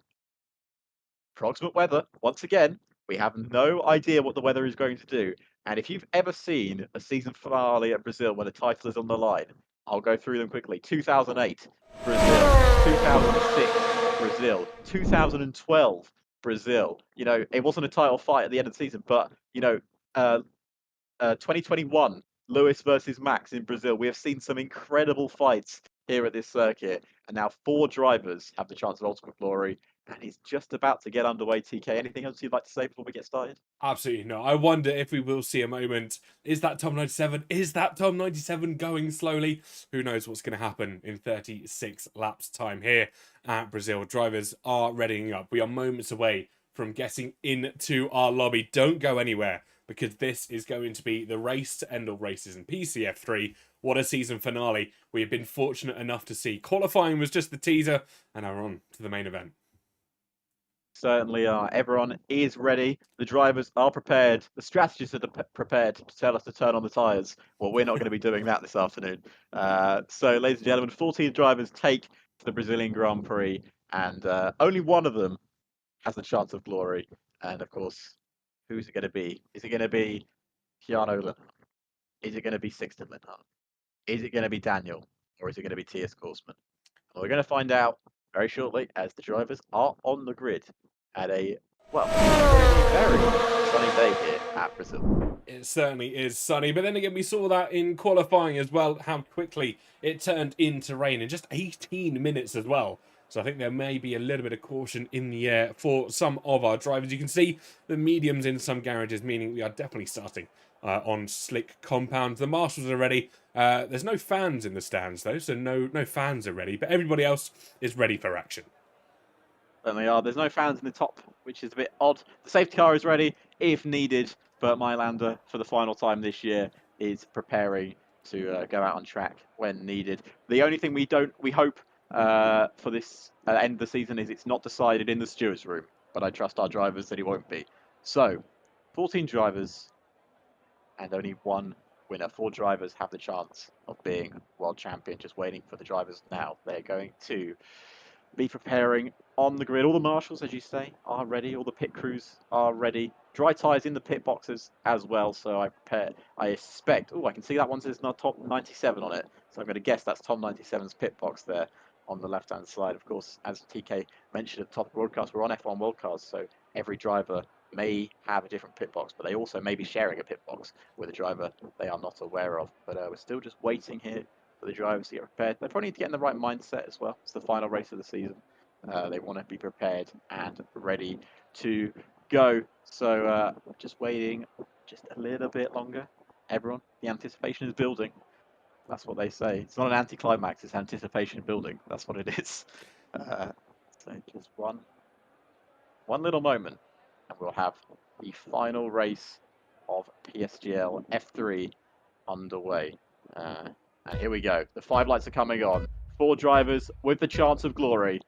approximate weather. Once again, we have no idea what the weather is going to do. And if you've ever seen a season finale at Brazil when the title is on the line, I'll go through them quickly. 2008, Brazil. 2006, Brazil. 2012, Brazil. You know, it wasn't a title fight at the end of the season, but, you know, 2021, Lewis versus Max in Brazil. We have seen some incredible fights here at this circuit. And now 4 drivers have the chance of ultimate glory. And it's just about to get underway, TK. Anything else you'd like to say before we get started? Absolutely no. I wonder if we will see a moment. Is that Tom 97? Is that Tom 97 going slowly? Who knows what's going to happen in 36 laps time here at Brazil. Drivers are readying up. We are moments away from getting into our lobby. Don't go anywhere, because this is going to be the race to end all races in PCF3. What a season finale we have been fortunate enough to see. Qualifying was just the teaser, and now we're on to the main event. Certainly are. Everyone is ready. The drivers are prepared. The strategists are prepared to tell us to turn on the tyres. Well, we're not going to be doing that this afternoon. So, ladies and gentlemen, 14 drivers take to the Brazilian Grand Prix, and only one of them has the chance of glory. And of course, who's it going to be? Is it going to be Keanu Linhart? Is it going to be Sixten Linhart? Is it going to be Daniel? Or is it going to be T.S. Korsman? Well, we're going to find out very shortly as the drivers are on the grid at a, well, very sunny day here at Brazil. It certainly is sunny, but then again, we saw that in qualifying as well, how quickly it turned into rain in just 18 minutes as well. So I think there may be a little bit of caution in the air for some of our drivers. You can see the mediums in some garages, meaning we are definitely starting on slick compounds. The marshals are ready. There's no fans in the stands though, so no fans are ready, but everybody else is ready for action. Certainly are. There's no fans in the top, which is a bit odd. The safety car is ready if needed, but Mylander, for the final time this year, is preparing to go out on track when needed. The only thing we hope for this end of the season is it's not decided in the stewards' room, but I trust our drivers that it won't be. So, 14 drivers and only one winner. 4 drivers have the chance of being world champion. Just waiting for the drivers now. They're going to be preparing on the grid. All the marshals, as you say, are ready. All the pit crews are ready. Dry tyres in the pit boxes as well. So I expect. Oh, I can see that one says not top 97 on it. So I'm going to guess that's Tom 97's pit box there on the left-hand side. Of course, as TK mentioned at the top of the broadcast, we're on F1 Worldcast, so every driver may have a different pit box, but they also may be sharing a pit box with a driver they are not aware of. But we're still just waiting here for the drivers to get prepared. They probably need to get in the right mindset as well. It's the final race of the season. They want to be prepared and ready to go. So just waiting just a little bit longer. Everyone, the anticipation is building. That's what they say. It's not an anticlimax, it's anticipation building. That's what it is. So just one little moment, and we'll have the final race of PSGL F3 underway. And here we go. The 5 lights are coming on. 4 drivers with the chance of glory.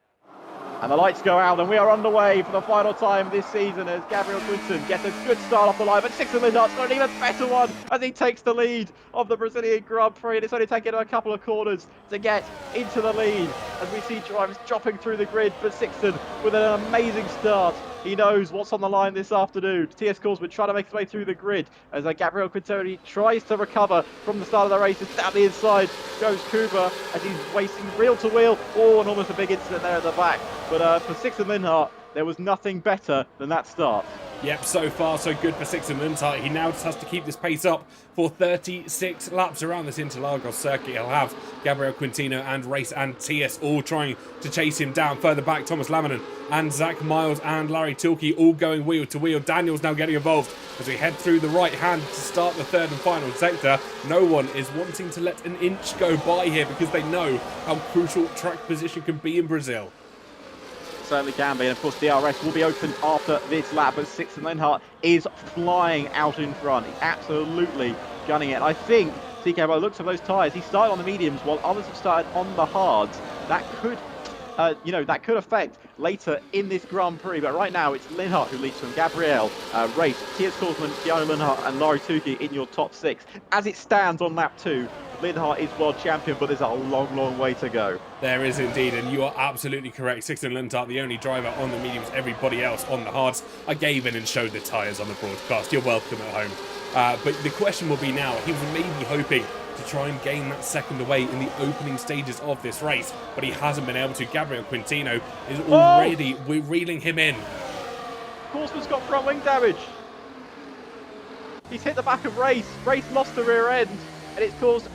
And the lights go out, and we are underway for the final time this season as Gabriel Quinton gets a good start off the line, but Sixten Linhart's got an even better one as he takes the lead of the Brazilian Grand Prix, and it's only taken a couple of corners to get into the lead as we see drivers dropping through the grid, but Sixten with an amazing start He knows what's on the line this afternoon. TS Korsman trying to make his way through the grid as Gabriel Quintoni tries to recover from the start of the race. It's down the inside goes Kuba as he's racing wheel to wheel. Oh, and almost a big incident there at the back. But for Sixten Linhart, there was nothing better than that start. Yep, so far so good for Sixten Linhart. He now just has to keep this pace up for 36 laps around this Interlagos circuit. He'll have Gabriel Quintino and Race and TS all trying to chase him down. Further back, Thomas Laminen and Zach Miles and Larry Tilke all going wheel to wheel. Daniel's now getting involved as we head through the right hand to start the third and final sector. No one is wanting to let an inch go by here because they know how crucial track position can be in Brazil. Certainly can be, and of course DRS will be opened after this lap, but Sixten Linhart is flying out in front. He's absolutely gunning it. I think TK, by the looks of those tyres, he started on the mediums while others have started on the hards. That could, that could affect later in this Grand Prix, but right now it's Linhart who leads from Gabriel, Race, TS Korsman, Keanu Linhart and Laurie Tukey in your top 6. As it stands on lap 2, Linhart is world champion, but there's a long, long way to go. There is indeed, and you are absolutely correct. Sixten Linhart, the only driver on the mediums, everybody else on the hards. I gave in and showed the tyres on the broadcast. You're welcome at home. But the question will be now, he was maybe hoping to try and gain that second away in the opening stages of this race, but he hasn't been able to. Gabriel Quintino is already reeling him in. Korsman's got front wing damage. He's hit the back of Race. Race lost the rear end, and it's caused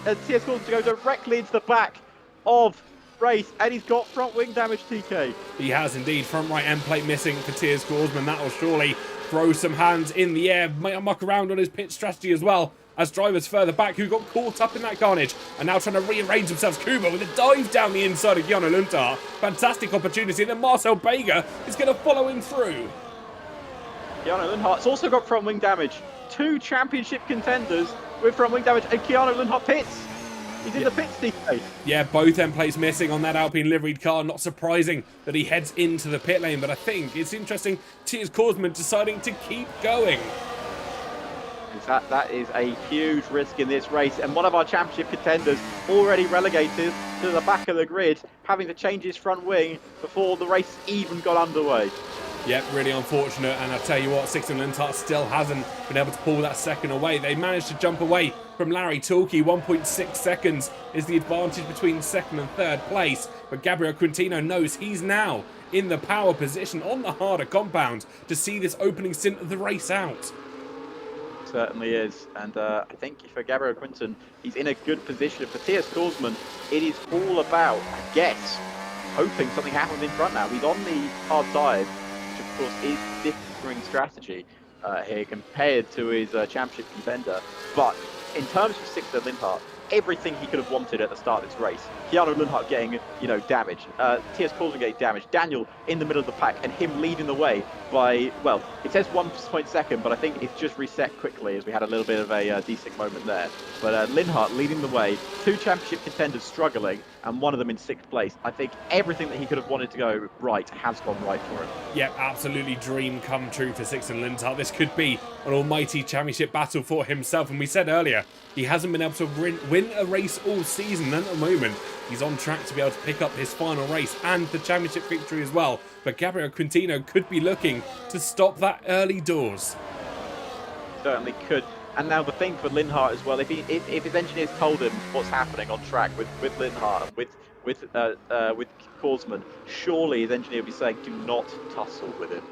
TS Korsman to go directly into the back of Race, and he's got front wing damage, TK. He has indeed. Front right end plate missing for TS Korsman. That will surely throw some hands in the air, might muck around on his pit strategy as well, as drivers further back who got caught up in that carnage are now trying to rearrange themselves. Kuba with a dive down the inside of Keanu Linhart. Fantastic opportunity, and then Marcel Bega is going to follow him through. Keanu Linhart's also got front wing damage. 2 championship contenders with front wing damage, and Keanu Linhart pits. He's in the pits, TK. Yeah, both end plates missing on that Alpine liveried car. Not surprising that he heads into the pit lane, but I think it's interesting TS Korsman deciding to keep going. That is a huge risk in this race, and one of our championship contenders already relegated to the back of the grid, having to change his front wing before the race even got underway. Yep, really unfortunate, and I'll tell you what, Sixten Linhart still hasn't been able to pull that second away. They managed to jump away from Larry Tilke. 1.6 seconds is the advantage between second and third place, but Gabriel Quintino knows he's now in the power position on the harder compound to see this opening stint of the race out. Certainly is, and I think for Gabriel Quinton, he's in a good position. For TS Korsman, it is all about, I guess, hoping something happens in front now. He's on the hard tyres, which of course is differing strategy here compared to his championship contender. But in terms of Sixten Linhart, everything he could have wanted at the start of this race. Keanu Linhart getting, damage. TS Korsman getting damage. Daniel in the middle of the pack, and him leading the way by, well, it says 1 second, but I think it's just reset quickly as we had a little bit of a desync moment there. But Linhart leading the way, 2 championship contenders struggling, and one of them in 6th place. I think everything that he could have wanted to go right has gone right for him. Yep, absolutely dream come true for Sixten Linhart. This could be an almighty championship battle for himself, and we said earlier, he hasn't been able to win a race all season, and at the moment he's on track to be able to pick up his final race and the championship victory as well. But Gabriel Quintino could be looking to stop that early doors. Certainly could. And now the thing for Linhart as well, if his engineers told him what's happening on track with Linhart and with Korsman, surely his engineer would be saying, do not tussle with him.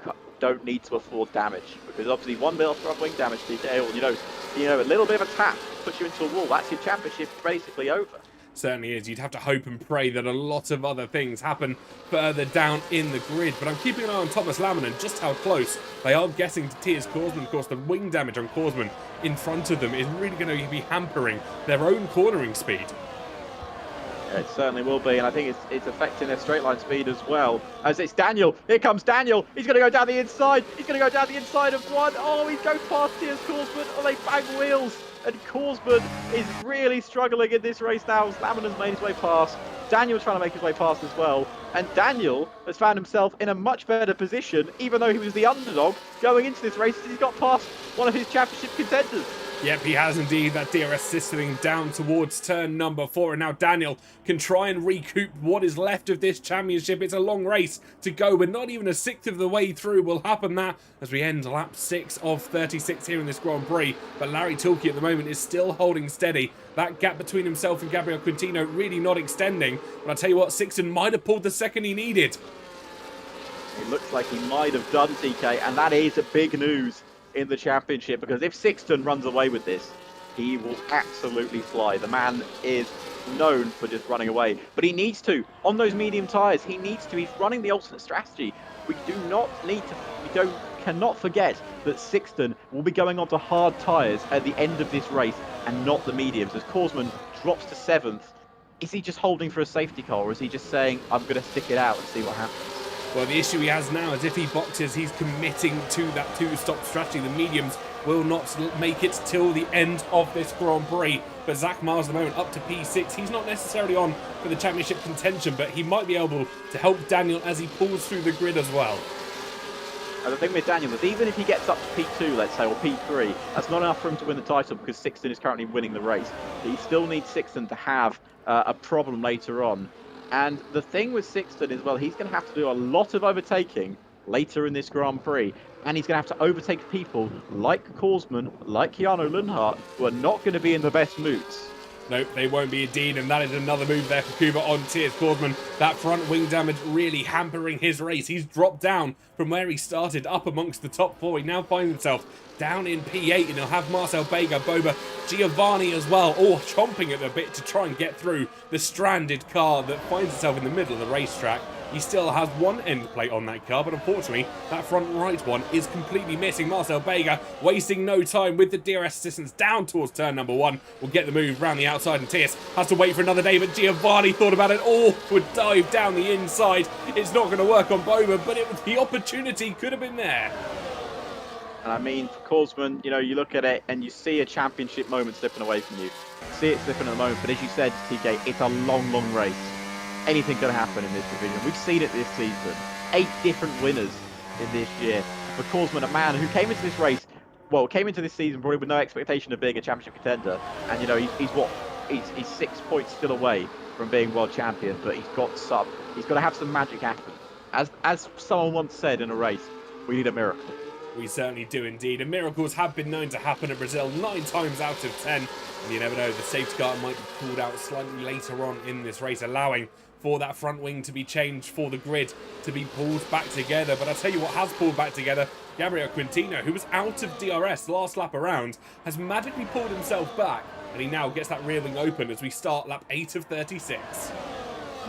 You don't need to afford damage, because obviously 1 mil front wing damage, DK, a little bit of a tap puts you into a wall. That's your championship basically over. Certainly is. You'd have to hope and pray that a lot of other things happen further down in the grid. But I'm keeping an eye on Thomas Laminen and just how close they are getting to TS Korsman. Of course, the wing damage on Korsman in front of them is really going to be hampering their own cornering speed. Yeah, it certainly will be, and I think it's affecting their straight line speed as well. As it's Daniel. Here comes Daniel. He's going to go down the inside. He's going to go down the inside of one. Oh, he's going past TS Korsman. Oh, they bang wheels. And Korsman is really struggling in this race now. Laminen's made his way past. Daniel's trying to make his way past as well. And Daniel has found himself in a much better position, even though he was the underdog going into this race. He's got past one of his championship contenders. Yep, he has indeed. That DRS systeming down towards turn number 4. And now Daniel can try and recoup what is left of this championship. It's a long race to go, but not even a sixth of the way through will happen that as we end lap 6 of 36 here in this Grand Prix. But Larry Tilke at the moment is still holding steady. That gap between himself and Gabriel Quintino really not extending. But I'll tell you what, Sixton might have pulled the second he needed. It looks like he might have done, TK, and that is a big news in the championship, because if Sixton runs away with this, he will absolutely fly. The man is known for just running away, but he needs to. On those medium tyres, he needs to. He's running the alternate strategy. We cannot forget that Sixton will be going onto hard tyres at the end of this race and not the mediums. As Korsman drops to 7th, is he just holding for a safety car, or is he just saying, I'm going to stick it out and see what happens? Well, the issue he has now is if he boxes, he's committing to that 2-stop strategy. The mediums will not make it till the end of this Grand Prix. But Zach Miles at the moment up to P6. He's not necessarily on for the championship contention, but he might be able to help Daniel as he pulls through the grid as well. And the thing with Daniel is, even if he gets up to P2, let's say, or P3, that's not enough for him to win the title, because Sixton is currently winning the race. He still needs Sixton to have a problem later on. And the thing with Sixton is, well, he's going to have to do a lot of overtaking later in this Grand Prix. And he's going to have to overtake people like Korsman, like Keanu Lundhart, who are not going to be in the best moods. Nope, they won't be indeed, and that is another move there for Kuba on Tiers Korsman. That front wing damage really hampering his race. He's dropped down from where he started up amongst the top 4. He now finds himself down in P8, and he'll have Marcel Bega, Boba, Giovanni as well, all chomping at the bit to try and get through the stranded car that finds itself in the middle of the racetrack. He still has one end plate on that car, but unfortunately, that front right one is completely missing. Marcel Bega wasting no time with the DRS assistance down towards turn number 1. Will get the move round the outside, and Tiers has to wait for another day, but Giovanni thought about it all, would dive down the inside. It's not going to work on Boba, but the opportunity could have been there. And I mean, for Korsman, you know, you look at it and you see a championship moment slipping away from you. See it slipping at the moment, but as you said, TK, it's a long, long race. Anything could happen in this division. We've seen it this season. 8 different winners in this year. For Korsman, a man who came into this race, well, came into this season probably with no expectation of being a championship contender. And, you know, he's 6 points still away from being world champion, but he's got to have some magic happen. As someone once said in a race, we need a miracle. We certainly do indeed, and miracles have been known to happen in Brazil 9 times out of 10. And you never know, the safety car might be pulled out slightly later on in this race, allowing for that front wing to be changed, for the grid to be pulled back together. But I'll tell you what has pulled back together, Gabriel Quintino, who was out of DRS last lap around, has magically pulled himself back, and he now gets that rear wing open as we start lap 8 of 36.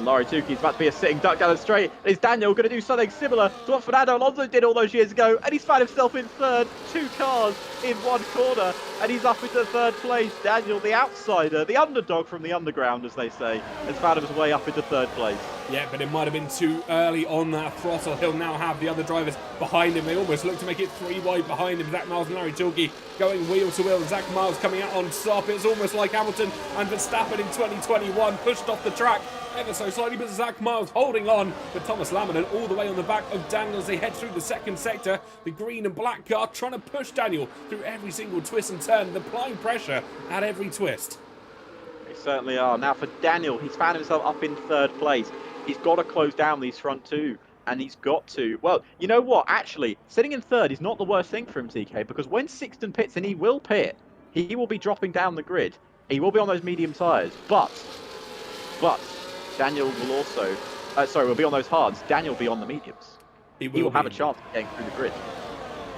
Larry Tukey's about to be a sitting duck down the straight. And is Daniel going to do something similar to what Fernando Alonso did all those years ago? And he's found himself in third, 2 cars in 1 corner, and he's up into 3rd place. Daniel, the outsider, the underdog from the underground, as they say, has found his way up into 3rd place. Yeah, but it might have been too early on that throttle. He'll now have the other drivers behind him. They almost look to make it 3 wide behind him. Zach Miles and Larry Tilke going wheel to wheel. Zach Miles coming out on top. It's almost like Hamilton and Verstappen in 2021, pushed off the track ever so slightly, but Zach Miles holding on with Thomas Laminen all the way on the back of Daniel as they head through the 2nd sector. The green and black car trying to push Daniel through every single twist and turn, applying pressure at every twist. They certainly are. Now for Daniel, he's found himself up in 3rd place. He's got to close down these front 2, and he's got to. Well, you know what? Actually, sitting in 3rd is not the worst thing for him, TK, because when Sixton pits, and he will pit, he will be dropping down the grid. He will be on those medium tyres, but Daniel will also, will be on those hards. Daniel will be on the mediums. He will have a chance of getting through the grid.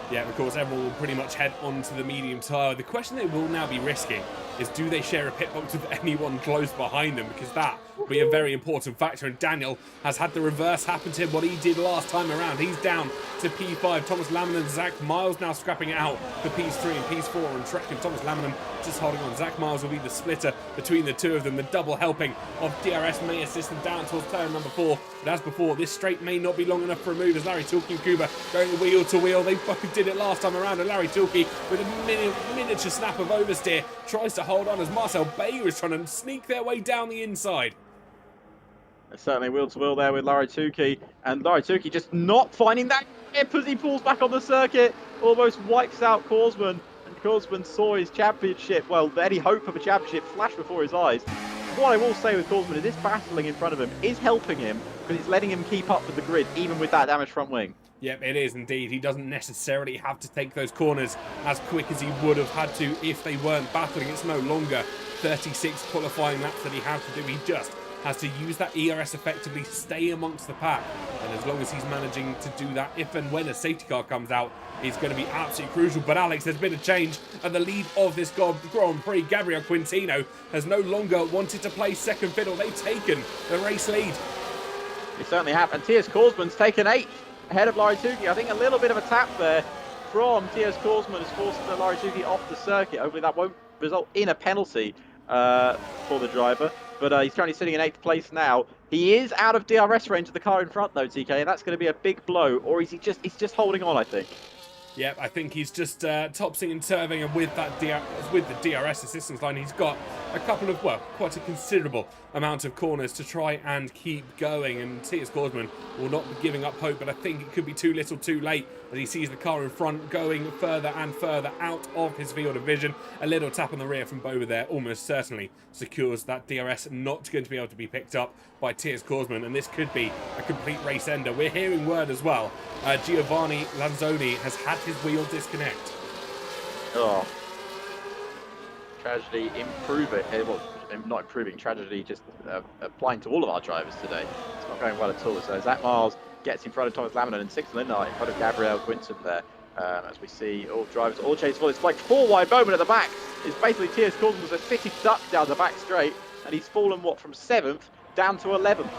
Yeah, of course, everyone will pretty much head onto the medium tyre. The question they will now be risking is, do they share a pit box with anyone close behind them? Because that will be a very important factor. And Daniel has had the reverse happen to him, what he did last time around. He's down to P5. Thomas Laminen and Zach Miles now scrapping it out for P3 and P4 and Trek, and Thomas Laminen just holding on. Zach Miles will be the splitter between the 2 of them. The double helping of DRS may assist them down towards turn number 4. But as before, this straight may not be long enough for a move as Larry Tilke and Kuba going wheel to wheel. They both did it last time around, and Larry Tilke with a miniature snap of oversteer tries to hold on as Marcel Bayer is trying to sneak their way down the inside. Certainly wheel to wheel there with Larry Tukey, and Larry Tukey just not finding that grip as he pulls back on the circuit, almost wipes out Korsman. And Korsman saw his championship, well, any hope of a championship flash before his eyes. What I will say with Korsman is this battling in front of him is helping him because it's letting him keep up with the grid, even with that damaged front wing. Yep, it is indeed. He doesn't necessarily have to take those corners as quick as he would have had to if they weren't battling. It's no longer 36 qualifying laps that he has to do. He just has to use that ERS effectively, stay amongst the pack. And as long as he's managing to do that, if and when a safety car comes out, it's going to be absolutely crucial. But Alex, there's been a change at the lead of this Grand Prix. Gabriel Quintino has no longer wanted to play second fiddle. They've taken the race lead. It certainly have. And Tiers Korsman's taken 8th ahead of Larituki. I think a little bit of a tap there from Tiers Korsman has forced Larituki off the circuit. Hopefully that won't result in a penalty for the driver. But he's currently sitting in 8th place now. He is out of DRS range of the car in front though, TK, and that's going to be a big blow. Or is he's just holding on, I think. Yep, I think he's just topsing and turving, and with that with the DRS assistance line, he's got a couple of, well, quite a considerable amount of corners to try and keep going. And Tiers Korsman will not be giving up hope, but I think it could be too little too late as he sees the car in front going further and further out of his field of vision. A little tap on the rear from Boba there almost certainly secures that DRS not going to be able to be picked up by Tiers Korsman, and this could be a complete race ender. We're hearing word as well. Giovanni Lanzoni has had his wheel disconnect. Oh. Tragedy improving. Well, not improving, tragedy just applying to all of our drivers today. It's not going well at all. So Zach Miles gets in front of Thomas Laminen and 6th Lindner in front of Gabriel Quinton there. As we see all drivers all chase full. It's like 4 wide moment at the back. It's basically Tiers Korsman was a sitting duck down the back straight, and he's fallen, what, from 7th down to 11th.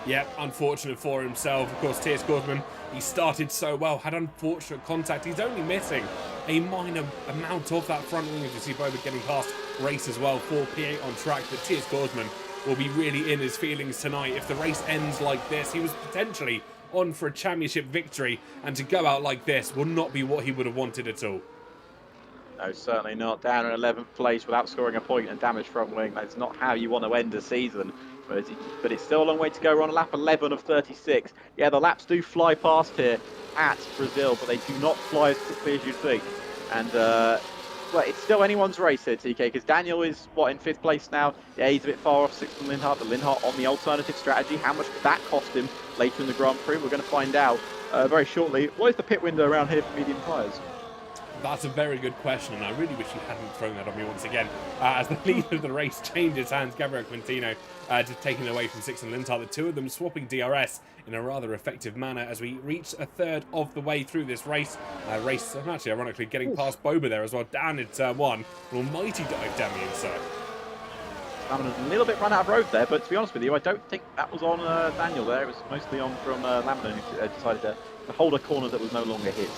Yeah, unfortunate for himself. Of course, Tiers Korsman, he started so well, had unfortunate contact. He's only missing a minor amount of that front wing, as you see Boba getting past race as well for P8 on track. But Tiers Korsman will be really in his feelings tonight. If the race ends like this, he was potentially on for a championship victory, and to go out like this will not be what he would have wanted at all. No, certainly not. Down in 11th place without scoring a point and damaged front wing. That's not how you want to end a season. But it's still a long way to go. We're on lap 11 of 36. Yeah, the laps do fly past here at Brazil, but they do not fly as quickly as you'd think. And, well, it's still anyone's race here, TK, because Daniel is, what, in 5th place now? Yeah, he's a bit far off 6th from Linhart, but Linhart on the alternative strategy. How much could that cost him later in the Grand Prix? We're going to find out very shortly. What is the pit window around here for medium tyres? That's a very good question, and I really wish you hadn't thrown that on me once again. As the lead of the race changes hands, Gabriel Quintino just taking away from 6th and Linhart, the two of them swapping DRS in a rather effective manner as we reach a third of the way through this race. Actually, ironically, getting past Boba there as well, down in turn 1. An almighty dive down the inside. Having a little bit run out of road there, but to be honest with you, I don't think that was on Daniel there. It was mostly on from Laminen, who decided to hold a corner that was no longer his.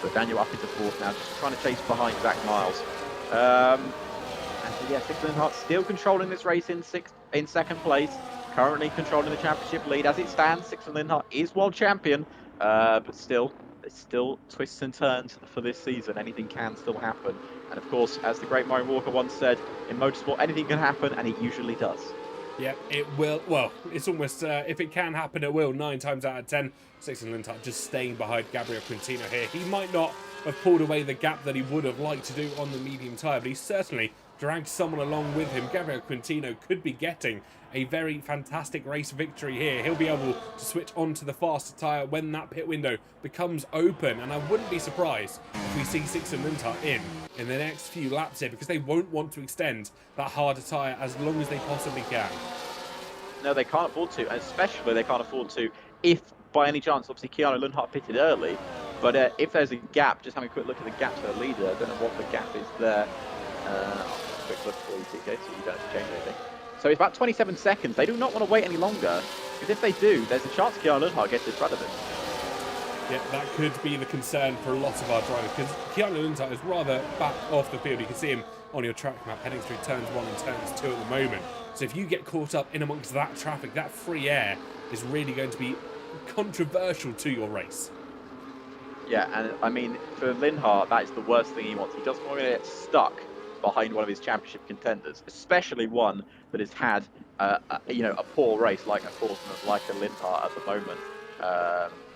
But Daniel up into 4th now, just trying to chase behind Zach Miles. And so, yeah, 6th Linhart still controlling this race in 2nd place. Currently controlling the championship lead as it stands. 6th Linhart is world champion, but still, there's still twists and turns for this season. Anything can still happen. And of course, as the great Murray Walker once said, in motorsport, anything can happen, and it usually does. Yep, it will. Well, it's almost, if it can happen, it will. 9 times out of 10. 6th and Linhart just staying behind Gabriel Quintino here. He might not have pulled away the gap that he would have liked to do on the medium tyre, but he certainly dragged someone along with him. Gabriel Quintino could be getting a very fantastic race victory here. He'll be able to switch onto the faster tyre when that pit window becomes open, and I wouldn't be surprised if we see 6th and Linhart in the next few laps here, because they won't want to extend that harder tyre as long as they possibly can. No, they can't afford to, and especially they can't afford to if, by any chance, obviously Keanu Linhart pitted early, but if there's a gap, just having a quick look at the gap to the leader, I don't know what the gap is there. Quick look for you, TK, so you don't have to change anything. So it's about 27 seconds. They do not want to wait any longer, because if they do, there's a chance Keanu Linhart gets in front of him. Yeah, that could be the concern for a lot of our drivers, because Keanu Linhart is rather back off the field. You can see him on your track map heading through turns 1 and turns 2 at the moment. So if you get caught up in amongst that traffic, that free air is really going to be controversial to your race. Yeah, and I mean, for Linhart, that is the worst thing he wants. He doesn't want to get stuck behind one of his championship contenders, especially one that has had, a poor race like a Korsman, like a Linhart at the moment.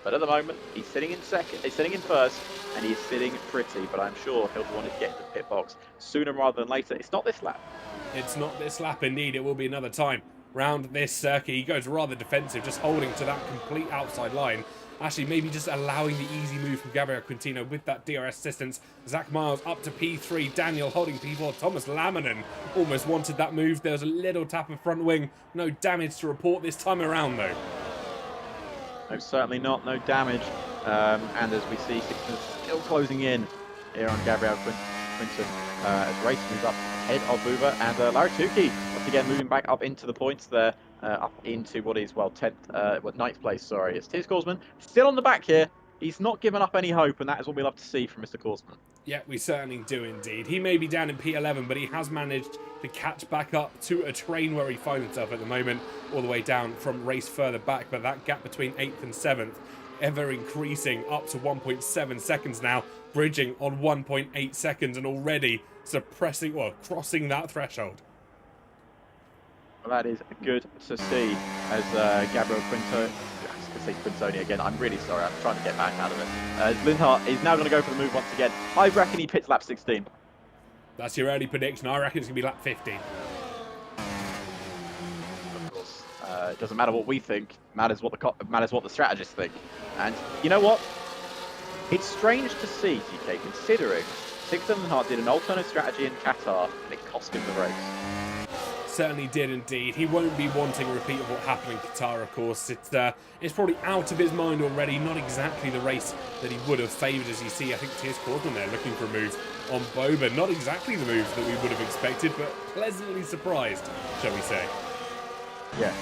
But at the moment, he's sitting in second, he's sitting in first, and he's sitting pretty. But I'm sure he'll want to get into the pit box sooner rather than later. It's not this lap. It's not this lap, indeed. It will be another time round this circuit. He goes rather defensive, just holding to that complete outside line. Actually, maybe just allowing the easy move from Gabriel Quintino with that DRS assistance. Zach Miles up to P3. Daniel holding P4. Thomas Laminen almost wanted that move. There was a little tap of front wing. No damage to report this time around, though. No, certainly not. No damage. And as we see, Sixton's still closing in here on Gabriel Quinton as Race moves up ahead of Buba. And Larry Tukey, once again, moving back up into the points there. Up into what is, well, 9th place, sorry. It's Tiers Korsman, still on the back here. He's not given up any hope, and that is what we love to see from Mr. Korsman. Yeah, we certainly do indeed. He may be down in P11, but he has managed to catch back up to a train where he finds himself at the moment, all the way down from race further back. But that gap between 8th and 7th, ever increasing up to 1.7 seconds now, bridging on 1.8 seconds, and already suppressing, well, crossing that threshold. That is good to see as Gabriel Quinto, I was going to say Quintoni again, I'm really sorry, I'm trying to get back out of it. Lindhart is now going to go for the move once again. I reckon he pits lap 16. That's your early prediction. I reckon it's going to be lap 15. Of course, it doesn't matter what we think, matters what the strategists think. And you know what? It's strange to see, GK, considering Sixton Lindhart did an alternate strategy in Qatar and it cost him the race. Certainly did indeed. He won't be wanting a repeat of what happened in Qatar, of course. It's probably out of his mind already. Not exactly the race that he would have favoured, as you see. I think Tiers Korsman there looking for a move on Boba. Not exactly the moves that we would have expected, but pleasantly surprised, shall we say. Yeah.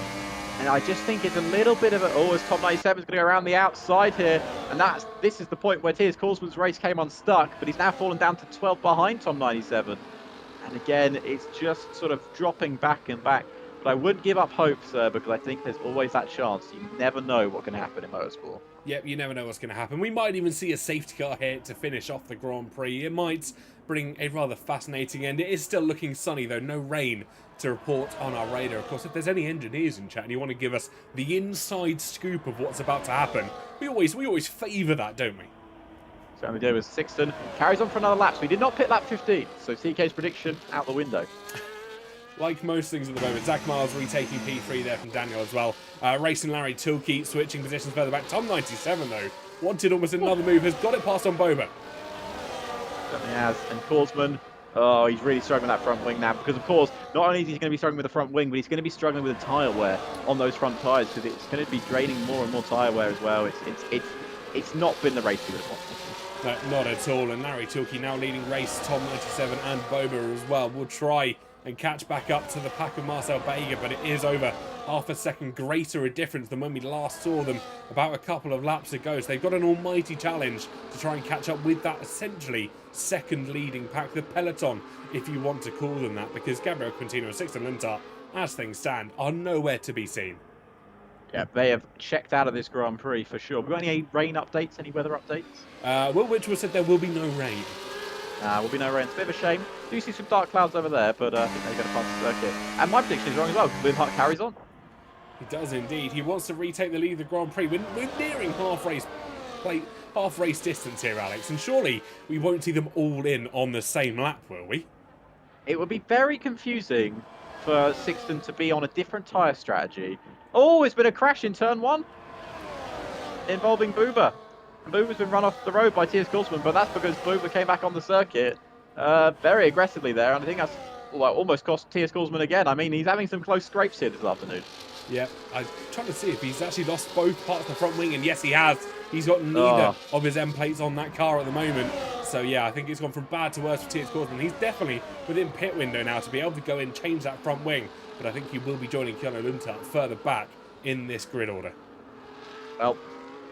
And I just think it's a little bit of a, as Top 97 is going to go around the outside here. And this is the point where Tiers Korsman's race came unstuck, but he's now fallen down to 12 behind Tom 97. And again, it's just sort of dropping back and back. But I wouldn't give up hope, sir, because I think there's always that chance. You never know what can happen in motorsport. Yep, you never know what's going to happen. We might even see a safety car here to finish off the Grand Prix. It might bring a rather fascinating end. It is still looking sunny, though. No rain to report on our radar. Of course, if there's any engineers in chat and you want to give us the inside scoop of what's about to happen, we always favour that, don't we? Certainly do, as Sixton carries on for another lap. So he did not pit lap 15. So TK's prediction out the window. Like most things at the moment, Zach Miles retaking P3 there from Daniel as well. Racing Larry Tilke switching positions further back. Tom 97 though wanted almost another move, has got it past on Boba. Certainly has. And Korsman, oh, he's really struggling with that front wing now, because of course, not only is he going to be struggling with the front wing, but he's going to be struggling with the tyre wear on those front tyres, because it's going to be draining more and more tyre wear as well. It's not been the race he would have wanted. No, not at all. And Larry Tilke now leading race. Tom 97 and Boba as well will try and catch back up to the pack of Marcel Bager, but it is over half a second greater a difference than when we last saw them about a couple of laps ago. So they've got an almighty challenge to try and catch up with that essentially second leading pack, the peloton, if you want to call them that, because Gabriel Quintino and Sixton Lindhart, as things stand, are nowhere to be seen. Yeah, they have checked out of this Grand Prix for sure. Have we got any rain updates, any weather updates? Will Whitchell said there will be no rain. Will be no rain. It's a bit of a shame. Do see some dark clouds over there, but I think they're going to pass the circuit. And my prediction is wrong as well. Lindhart carries on. He does indeed. He wants to retake the lead of the Grand Prix. We're nearing half race distance here, Alex, and surely we won't see them all in on the same lap, will we? It would be very confusing for Sixton to be on a different tyre strategy. Oh, it's been a crash in turn 1 involving Buba. Buba's been run off the road by Tiers Korsman, but that's because Buba came back on the circuit very aggressively there, and I think that's almost cost Tiers Korsman again. I mean, he's having some close scrapes here this afternoon. Yeah, I'm trying to see if he's actually lost both parts of the front wing, and yes, he has. He's got neither of his end plates on that car at the moment. So yeah, I think it's gone from bad to worse for Tiers Korsman. He's definitely within pit window now to be able to go in and change that front wing, but I think he will be joining Keanu Lundtart further back in this grid order. Well,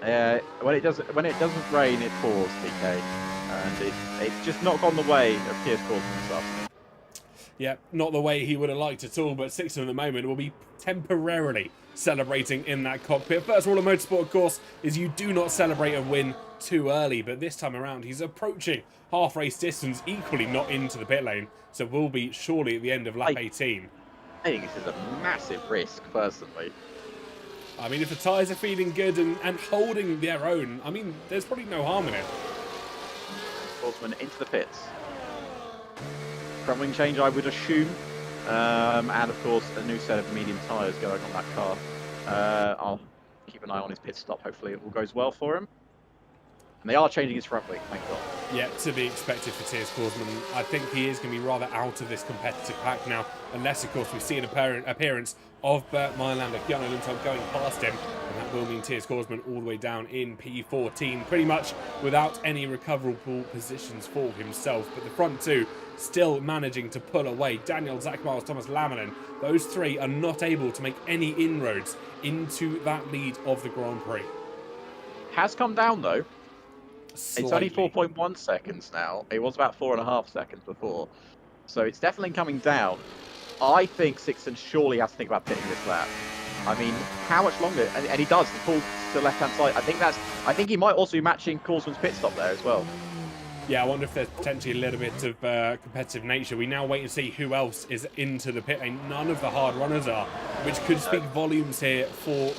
when it doesn't rain, it pours, TK, and it's just not gone the way of Tiers Korsman this afternoon. Yeah, not the way he would have liked at all, but Sixton at the moment will be temporarily celebrating in that cockpit. First rule of motorsport, of course, is you do not celebrate a win too early, but this time around he's approaching half race distance, equally not into the pit lane, so we'll be surely at the end of lap 18. I think this is a massive risk, personally. I mean, if the tyres are feeling good and holding their own, I mean, there's probably no harm in it. Horseman into the pits. Front wing change, I would assume. And of course, a new set of medium tyres going on that car. I'll keep an eye on his pit stop. Hopefully it all goes well for him. And they are changing his front wing, thank God. Yeah, to be expected for Tiers Korsman. I think he is going to be rather out of this competitive pack now, unless, of course, we see an appearance of Bert Meilander, Keanu Lundtog going past him, and that will mean Tiers Korsman all the way down in P14, pretty much without any recoverable positions for himself. But the front two still managing to pull away. Daniel, Zach Miles, Thomas Lamminen, those three are not able to make any inroads into that lead of the Grand Prix. Has come down, though. Slightly. It's only 4.1 seconds now. It was about 4.5 seconds before. So it's definitely coming down. I think Sixton surely has to think about pitting this lap. I mean, how much longer? And he does. He pulls to the left-hand side. I think he might also be matching Korsman's pit stop there as well. Yeah, I wonder if there's potentially a little bit of competitive nature. We now wait and see who else is into the pit lane. None of the hard runners are, which could speak volumes here for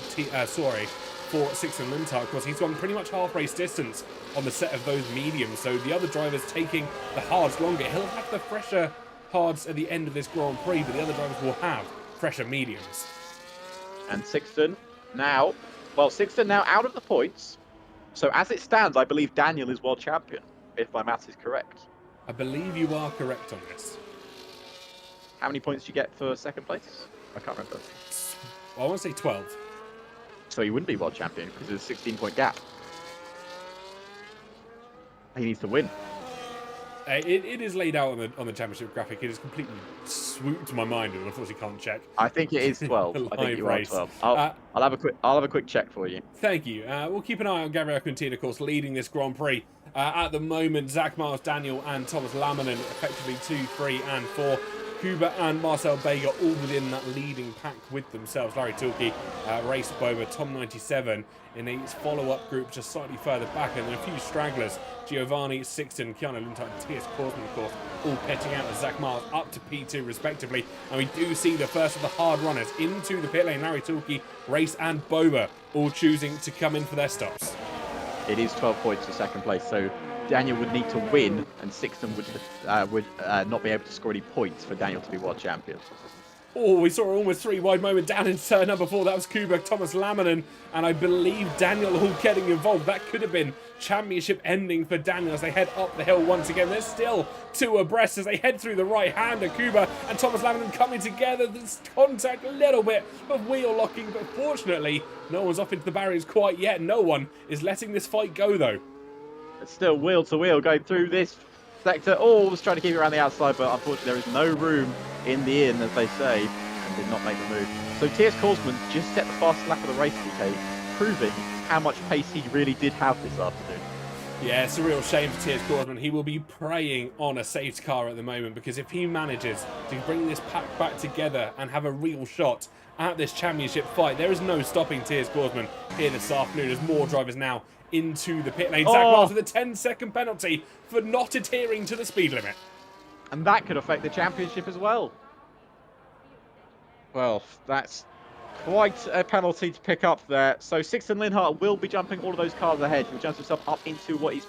Sixton Lintar. Of course, he's gone pretty much half race distance on the set of those mediums, so the other drivers taking the hards longer. He'll have the fresher hards at the end of this Grand Prix, but the other drivers will have fresher mediums. And Sixton now out of the points. So as it stands, I believe Daniel is world champion, if my maths is correct. I believe you are correct on this. How many points do you get for second place? I can't remember. I want to say 12. So he wouldn't be world champion because there's a 16-point gap. He needs to win. It is laid out on the championship graphic. It has completely swooped my mind, and unfortunately can't check. I think it is 12. I think you are 12. I'll have a quick check for you. Thank you. We'll keep an eye on Gabriel Quintana, of course, leading this Grand Prix. At the moment, Zach Miles, Daniel, and Thomas Lamminen effectively 2, 3, and 4. Kuba and Marcel Bega all within that leading pack with themselves. Larry Tilke, Race Boba, Tom 97 in a follow-up group just slightly further back, and then a few stragglers. Giovanni, Sixton, Keanu Lundtog, and T.S. Korsman, of course, all pitching out as Zach Miles up to P2 respectively. And we do see the first of the hard runners into the pit lane. Larry Tilke, Race, and Boba all choosing to come in for their stops. It is 12 points for second place, so Daniel would need to win, and Sixton would not be able to score any points for Daniel to be world champion. Oh, we saw an almost 3-wide moment down in turn number 4. That was Kuba, Thomas Lamminen, and I believe Daniel all getting involved. That could have been championship ending for Daniel as they head up the hill once again. There's still two abreast as they head through the right-hander. Kuba and Thomas Lamminen coming together. There's contact, a little bit of wheel locking, but fortunately, no one's off into the barriers quite yet. No one is letting this fight go, though. It's still wheel to wheel going through this sector. Oh, was trying to keep it around the outside, but unfortunately there is no room in the inn, as they say, and did not make the move. So T.S. Korsman just set the fastest lap of the race, DK, proving how much pace he really did have this afternoon. Yeah, it's a real shame for T.S. Korsman. He will be preying on a safety car at the moment, because if he manages to bring this pack back together and have a real shot at this championship fight, there is no stopping T.S. Korsman here this afternoon. There's more drivers now into the pit lane. Zach Miles with a 10-second penalty for not adhering to the speed limit. And that could affect the championship as well. Well, that's quite a penalty to pick up there. So Sixton Linhart will be jumping all of those cars ahead. He'll jump himself up into what is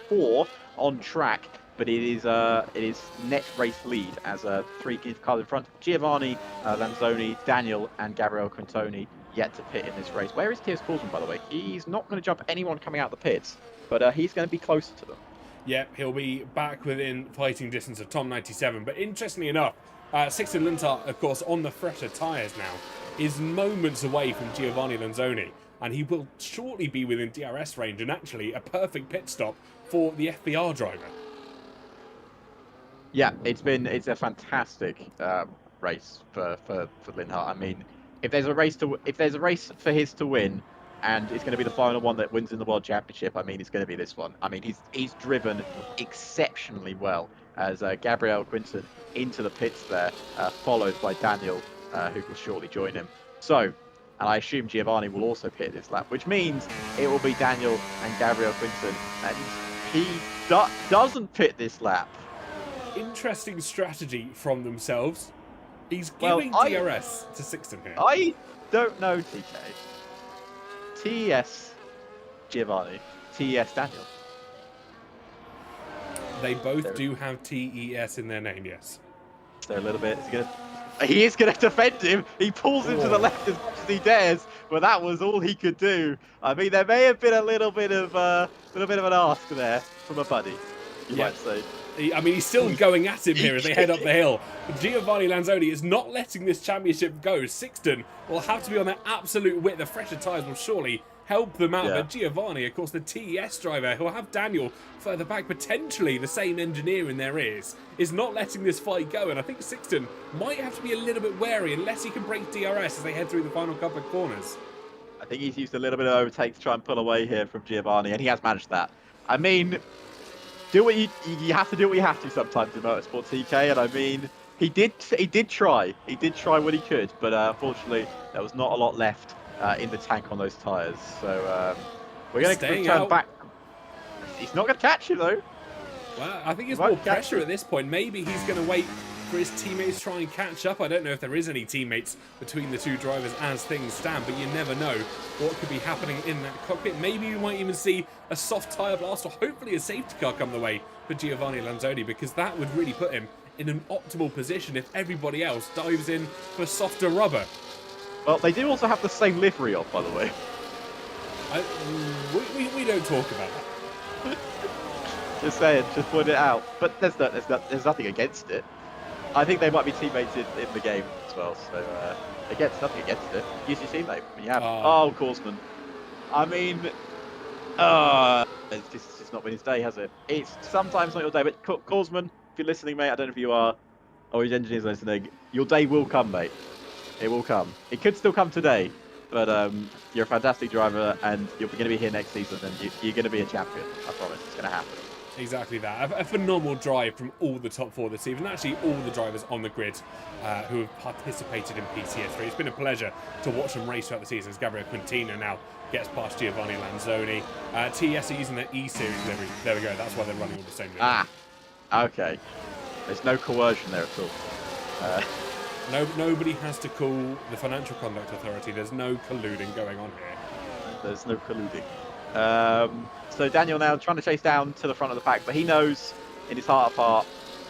P4 on track. But it is net race lead as 3 cars in front. Giovanni, Lanzoni, Daniel, and Gabriel Quintoni yet to pit in this race. Where is T.S. Korsman, by the way? He's not going to jump anyone coming out the pits, but he's going to be closer to them. Yeah, he'll be back within fighting distance of Tom 97. But interestingly enough, Sixton Lintar, of course, on the fresher tyres now, is moments away from Giovanni Lanzoni, and he will shortly be within DRS range, and actually a perfect pit stop for the FBR driver. Yeah, it's a fantastic race for Linhart. I mean, if there's a race for his to win, and it's going to be the final one that wins in the World Championship, I mean, it's going to be this one. I mean, he's driven exceptionally well as Gabriel Quinton into the pits there, followed by Daniel, who will shortly join him. So, and I assume Giovanni will also pit this lap, which means it will be Daniel and Gabriel Quinton, and he doesn't pit this lap. Interesting strategy from themselves. He's giving DRS to Sixton here. I don't know, TK. TES Giovanni, TES Daniel. They both do have TES in their name, yes. So a little bit. He is going to defend him. He pulls him to the left as much as he dares, but that was all he could do. I mean, there may have been a little bit of an ask there from a buddy, you might say. I mean, he's still going at him here as they head up the hill. Giovanni Lanzoni is not letting this championship go. Sixton will have to be on their absolute width. The fresher tyres will surely help them out. But Giovanni, of course, the TES driver, who'll have Daniel further back, potentially the same engineer in their ears, is not letting this fight go. And I think Sixton might have to be a little bit wary unless he can break DRS as they head through the final couple of corners. I think he's used a little bit of overtake to try and pull away here from Giovanni, and he has managed that. I mean, do what you have to do what you have to sometimes in motorsport, TK. And I mean, he did try what he could, but unfortunately there was not a lot left in the tank on those tyres. So we're going to turn back. He's not going to catch you though. Well, I think it's more pressure at this point. Maybe he's going to wait for his teammates to try and catch up. I don't know if there is any teammates between the two drivers as things stand, but you never know what could be happening in that cockpit. Maybe you might even see a soft tyre blast, or hopefully a safety car come the way for Giovanni Lanzoni, because that would really put him in an optimal position if everybody else dives in for softer rubber. Well, they do also have the same livery on, by the way. We don't talk about that. Just saying, just point it out. But there's nothing against it. I think they might be teammates in the game as well. So nothing against it. Use your teammate when you have. Oh, Korsman. I mean, it's just not been his day, has it? It's sometimes not your day. But Korsman, if you're listening, mate, I don't know if you are, or his engineers listening. Your day will come, mate. It will come. It could still come today, but you're a fantastic driver, and you're going to be here next season, and you're going to be a champion. I promise, it's going to happen. Exactly that. A phenomenal drive from all the top four this season, actually all the drivers on the grid who have participated in PCS3. It's been a pleasure to watch them race throughout the season as Gabriel Quintino now gets past Giovanni Lanzoni. TS are using their E-Series livery. There we go, that's why they're running all the same livery. Okay. There's no coercion there at all. Nobody has to call the Financial Conduct Authority. There's no colluding going on here. There's no colluding. So Daniel now trying to chase down to the front of the pack, but he knows in his heart of heart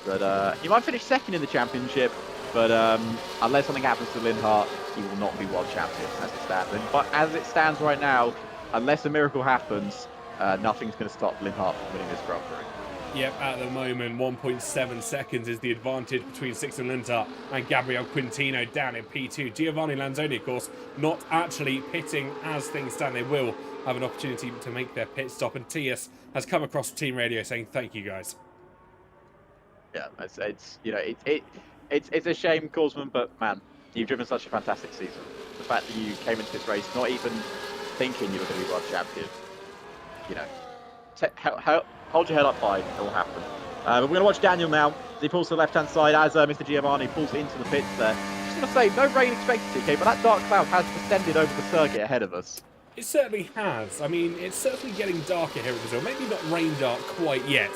that he might finish second in the championship, but unless something happens to Linhart, he will not be world champion as it stands. But as it stands right now, unless a miracle happens, nothing's going to stop Linhart from winning this Grand Prix. Yep, at the moment, 1.7 seconds is the advantage between Sixton Linhart and Gabriel Quintino down in P2. Giovanni Lanzoni, of course, not actually pitting as things stand. They will have an opportunity to make their pit stop, and TS has come across team radio saying thank you guys. Yeah, it's a shame, Korsman, but man, you've driven such a fantastic season. The fact that you came into this race not even thinking you were going to be world champion, hold your head up high, it will happen. But we're going to watch Daniel now as he pulls to the left hand side as Mr. Giovanni pulls into the pits there. Just going to say, no rain expected, TK, but that dark cloud has descended over the circuit ahead of us. It certainly has. I mean, it's certainly getting darker here at Brazil. Maybe not rain dark quite yet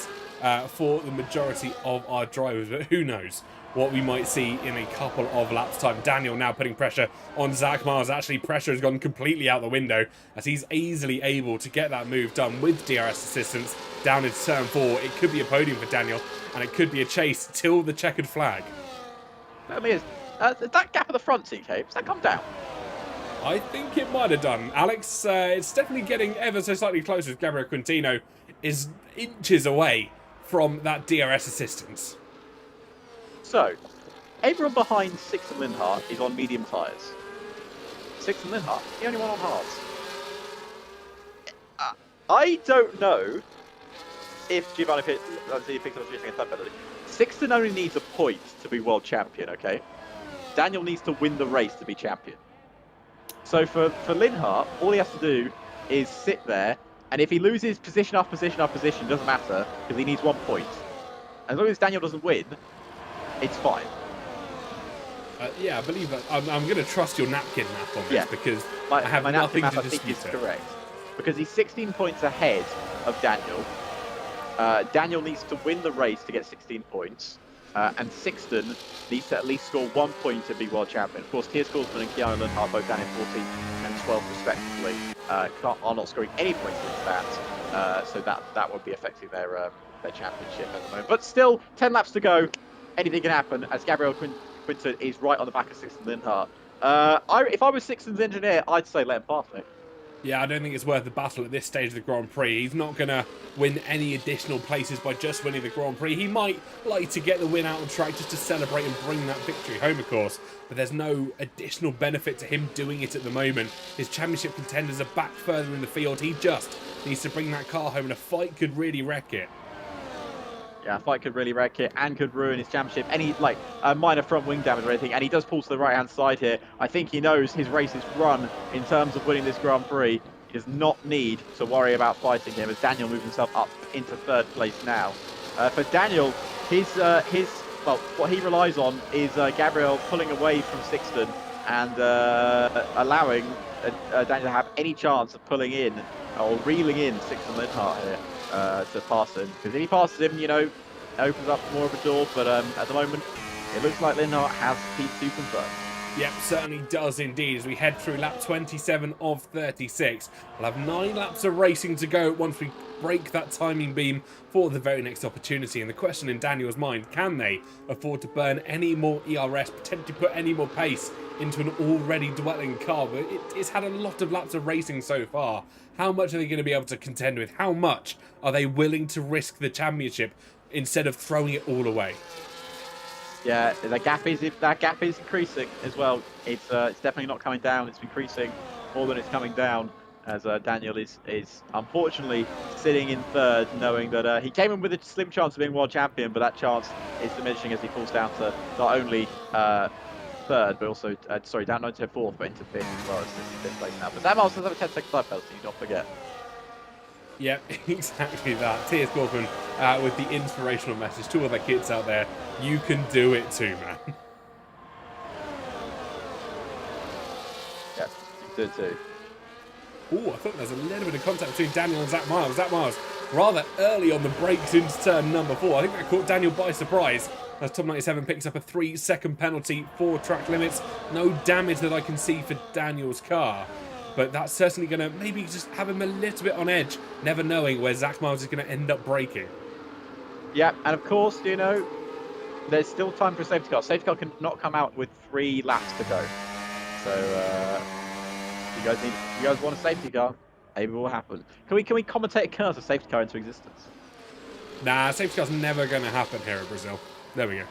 for the majority of our drivers, but who knows what we might see in a couple of laps' time. Daniel now putting pressure on Zach Mars. Actually, pressure has gone completely out the window as he's easily able to get that move done with DRS assistance down into turn 4. It could be a podium for Daniel, and it could be a chase till the checkered flag. I mean, that gap at the front, TK, has that come down? I think it might have done. Alex, it's definitely getting ever so slightly closer as Gabriel Quintino is inches away from that DRS assistance. So, everyone behind Sixton Linhart is on medium tyres. Sixton Linhart, the only one on hards. I don't know if Giovanni picks up a third penalty. Sixton only needs a point to be world champion, okay? Daniel needs to win the race to be champion. So for Linhart, all he has to do is sit there, and if he loses position after position after position, doesn't matter, because he needs 1 point. As long as Daniel doesn't win, it's fine. Yeah, I believe that. I'm going to trust your napkin map on this because I have my nothing napkin to map, I think, dispute is it. correct. Because he's 16 points ahead of Daniel. Daniel needs to win the race to get 16 points. and Sixton needs to at least score 1 point to be world champion. Of course, Tier Scoresman and Keanu Lund are both down in 14 and 12 respectively. Are not scoring any points into that, so that would be affecting their championship at the moment. But still, 10 laps to go. Anything can happen as Gabriel Quinton is right on the back of Sixton Linhart. If I was Sixton's engineer, I'd say let him pass me. Yeah, I don't think it's worth the battle at this stage of the Grand Prix. He's not going to win any additional places by just winning the Grand Prix. He might like to get the win out on track just to celebrate and bring that victory home, of course. But there's no additional benefit to him doing it at the moment. His championship contenders are back further in the field. He just needs to bring that car home, and a fight could really wreck it. Yeah, a fight could really wreck it and could ruin his championship. Any minor front wing damage or anything, and he does pull to the right-hand side here. I think he knows his race is run in terms of winning this Grand Prix. He does not need to worry about fighting him as Daniel moves himself up into 3rd place now. For Daniel, what he relies on is Gabriel pulling away from Sixton and allowing Daniel to have any chance of pulling in or reeling in Sixton Linhart here. To pass him, because if he passes him, you know, it opens up more of a door. But at the moment, it looks like Linhart has P2 confirmed. Yep, certainly does indeed. As we head through lap 27 of 36, we'll have 9 laps of racing to go once we break that timing beam for the very next opportunity. And the question in Daniel's mind, can they afford to burn any more ERS, potentially put any more pace into an already dwelling car? But it's had a lot of laps of racing so far. How much are they going to be able to contend with? How much are they willing to risk the championship instead of throwing it all away? Yeah, that gap is increasing as well. It's definitely not coming down. It's increasing more than it's coming down. As Daniel is unfortunately sitting in 3rd, knowing that he came in with a slim chance of being world champion, but that chance is diminishing as he falls down to not only 3rd, but also down not into 4th, but into 5th as well. It's 5th place now. But Sam also has a 10-second time penalty. Don't forget. Yep, exactly that. Tier Scoresman with the inspirational message to all the kids out there: you can do it too, man. Yeah, you can do it too. Oh, I thought there's a little bit of contact between Daniel and Zach Miles. Zach Miles rather early on the brakes into turn number 4. I think that caught Daniel by surprise as Tom 97 picks up a 3-second penalty for track limits. No damage that I can see for Daniel's car, but that's certainly going to maybe just have him a little bit on edge, never knowing where Zach Miles is going to end up braking. Yeah, and of course, you know, there's still time for a safety car. Safety car can not come out with 3 laps to go. So, if you guys want a safety car, maybe it will happen. Can we commentate a curse of safety car into existence? Nah, safety car's never going to happen here in Brazil. There we go.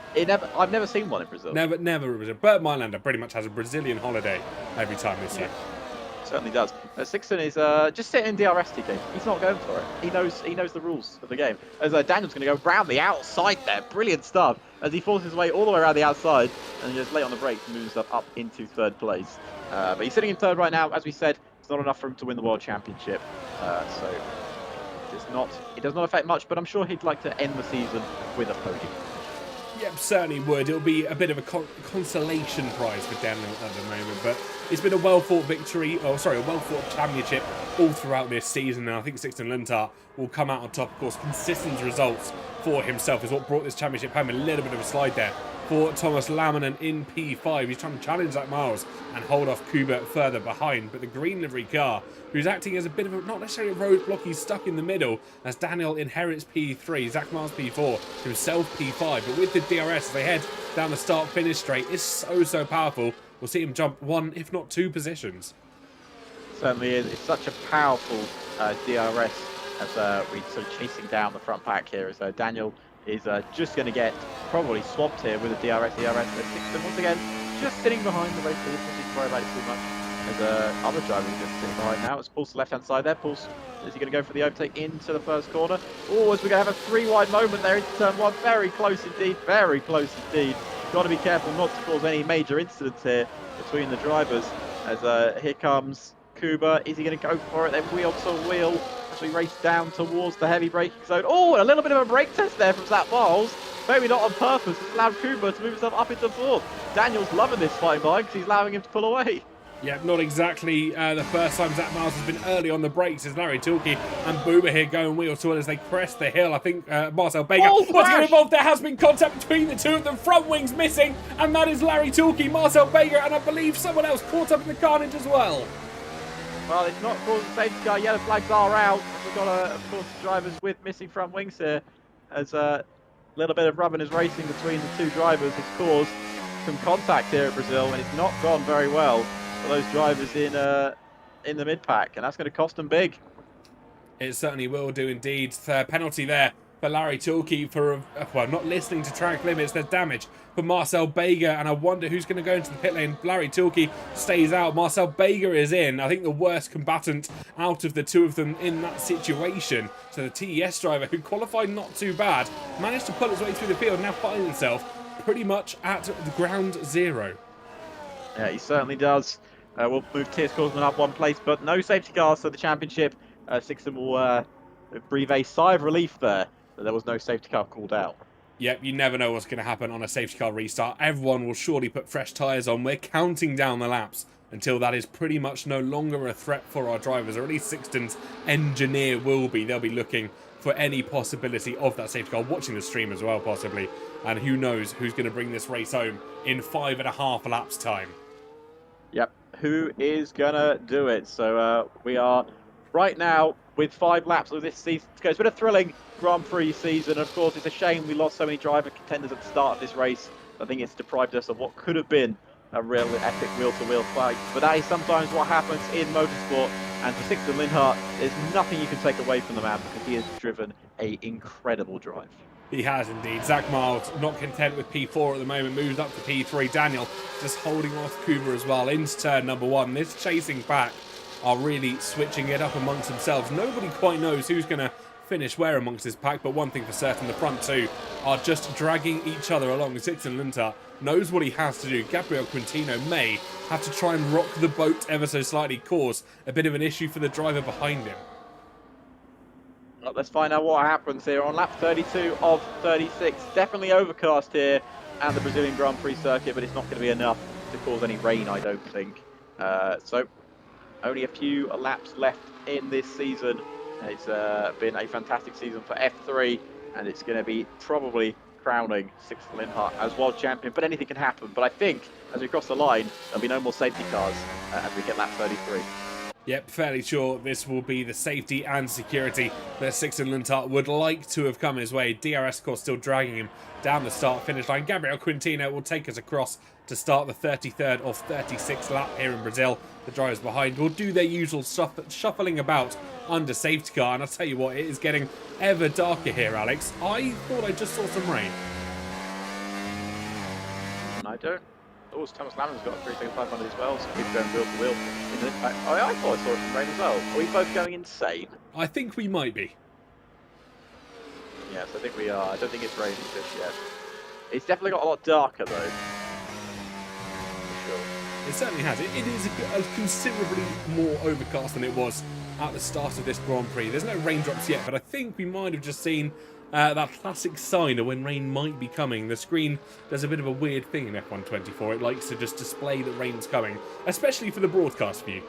I've never seen one in Brazil. Never in Brazil. Bert Mylander pretty much has a Brazilian holiday every time this year. Certainly does. Sixton is just sitting in DRS TK. He's not going for it. He knows the rules of the game. As Daniel's going to go round the outside there. Brilliant stuff. As he forces his way all the way around the outside and just late on the brakes and moves himself up into 3rd place. But he's sitting in 3rd right now. As we said, it's not enough for him to win the World Championship. So it does not affect much, but I'm sure he'd like to end the season with a podium. Yep, certainly would. It'll be a bit of a consolation prize for Daniel at the moment, but it's been a well-fought victory, a well-fought championship all throughout this season, and I think Sixton Linhart will come out on top. Of course, consistent results for himself is what brought this championship home. A little bit of a slide there for Thomas Lamminen in P5. He's trying to challenge Zach Miles and hold off Kuba further behind, but the green livery car, who's acting as a bit of a, not necessarily a roadblock, he's stuck in the middle as Daniel inherits P3, Zach Miles P4, himself P5, but with the DRS as they head down the start-finish straight, it's so powerful. We'll see him jump 1, if not 2 positions. Certainly is. It's such a powerful DRS as we're sort of chasing down the front pack here as Daniel is just going to get probably swamped here with a DRS. Sixton once again just sitting behind the race. Doesn't need to worry about it too much. As other drivers just sitting behind now. It's Pulse left hand side there. Pulse, is he going to go for the overtake into the 1st corner? Oh, as we're going to have a 3-wide moment there into turn 1. Very close indeed. Very close indeed. Got to be careful not to cause any major incidents here between the drivers. As here comes Kuba. Is he going to go for it? Then wheel to wheel as we race down towards the heavy braking zone. Oh, and a little bit of a brake test there from Zach Miles. Maybe not on purpose. It's allowed Kuba to move himself up into 4th. Daniel's loving this fight by because he's allowing him to pull away. Yeah, not exactly the first time Zach Miles has been early on the brakes as Larry Tilke and Boomer here going wheel to wheel as they crest the hill. I think Marcel Baker was getting involved. There has been contact between the two of them. Front wings missing, and that is Larry Tilke, Marcel Baker, and I believe someone else caught up in the carnage as well. Well, it's not causing safety car. Yellow flags are out. We've got, of course, drivers with missing front wings here. As a little bit of rubbing is racing between the two drivers has caused some contact here at Brazil, and it's not gone very well for those drivers in the mid-pack, and that's going to cost them big. It certainly will do indeed. Penalty there for Larry Tilke for well, not listening to track limits. There's damage for Marcel Bager, and I wonder who's going to go into the pit lane. Larry Tilke stays out. Marcel Bager is in. I think the worst combatant out of the two of them in that situation. So the TES driver, who qualified not too bad, managed to pull his way through the field, now finds himself pretty much at the ground zero. Yeah, he certainly does. We'll move TS Korsman up one place, but no safety cars for the championship. Sixton will breathe a sigh of relief there that there was no safety car called out. Yep, you never know what's going to happen on a safety car restart. Everyone will surely put fresh tyres on. We're counting down the laps until that is pretty much no longer a threat for our drivers, or at least Sixton's engineer will be. They'll be looking for any possibility of that safety car, watching the stream as well, possibly. And who knows who's going to bring this race home in 5.5 laps time. Yep, who is going to do it? So we are right now with 5 laps of this season. It's been a thrilling Grand Prix season. Of course, it's a shame we lost so many driver contenders at the start of this race. I think it's deprived us of what could have been a real epic wheel-to-wheel fight. But that is sometimes what happens in motorsport. And for Sixton Linhart, there's nothing you can take away from the man because he has driven an incredible drive. He has indeed. Zach Miles, not content with P4 at the moment, moves up to P3. Daniel just holding off Cooper as well into turn number 1. This chasing pack are really switching it up amongst themselves. Nobody quite knows who's going to finish where amongst this pack, but one thing for certain, the front two are just dragging each other along. Sixton Linhart knows what he has to do. Gabriel Quintino may have to try and rock the boat ever so slightly, cause a bit of an issue for the driver behind him. Well, let's find out what happens here on lap 32 of 36. Definitely overcast here at the Brazilian Grand Prix circuit, but it's not going to be enough to cause any rain, I don't think. So only a few laps left in this season. It's been a fantastic season for F3, and it's going to be probably crowning Sixton Linhart as world champion, but anything can happen. But I think as we cross the line, there'll be no more safety cars as we hit lap 33. Yep, fairly sure this will be the safety and security that Sixton Linhart would like to have come his way. DRS, of course, still dragging him down the start-finish line. Gabriel Quintino will take us across to start the 33rd of 36 lap here in Brazil. The drivers behind will do their usual shuffling about under safety car. And I'll tell you what, it is getting ever darker here, Alex. I thought I just saw some rain. I don't. Oh, Thomas Lannon's got a 3.5 as well, so keep going wheel to wheel in the impact. Oh, I thought I saw some rain as well. Are we both going insane? I think we might be. Yes, I think we are. I don't think it's raining just yet. It's definitely got a lot darker though. For sure. It certainly has. It is a considerably more overcast than it was at the start of this Grand Prix. There's no raindrops yet, but I think we might have just seen that classic sign of when rain might be coming. The screen does a bit of a weird thing in F124. It likes to just display that rain's coming, especially for the broadcast view.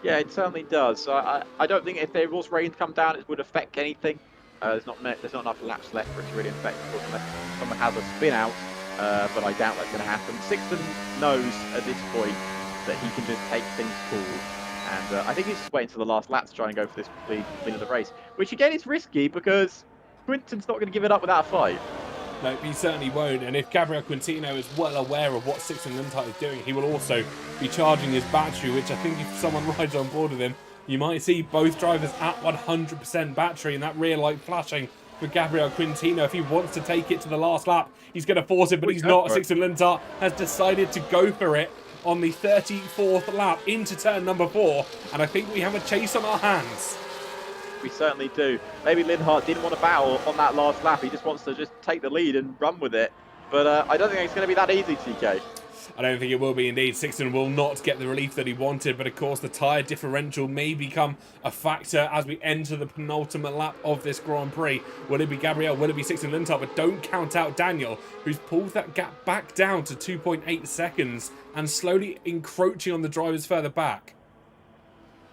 Yeah, it certainly does. I don't think if there was rain to come down, it would affect anything. There's not enough laps left for it to really affect. Of course, unless someone has a spin out, but I doubt that's going to happen. Sixton knows at this point that he can just take things cool. And I think he's just waiting to the last lap to try and go for this win of the race. Which again is risky because Quinton's not going to give it up without a fight. No, he certainly won't. And if Gabriel Quintino is well aware of what Sixton Linhart is doing, he will also be charging his battery, which I think if someone rides on board with him, you might see both drivers at 100% battery and that rear light flashing for Gabriel Quintino. If he wants to take it to the last lap, he's going to force it, but he's not. Sixton Linhart has decided to go for it on the 34th lap into turn number 4, and I think we have a chase on our hands. We certainly do. Maybe Linhart didn't want to battle on that last lap. He just wants to just take the lead and run with it. But I don't think it's going to be that easy, TK. I don't think it will be indeed. Sixton will not get the relief that he wanted, but of course the tyre differential may become a factor as we enter the penultimate lap of this Grand Prix. Will it be Gabriel? Will it be Sixton Linthart? But don't count out Daniel, who's pulled that gap back down to 2.8 seconds and slowly encroaching on the drivers further back.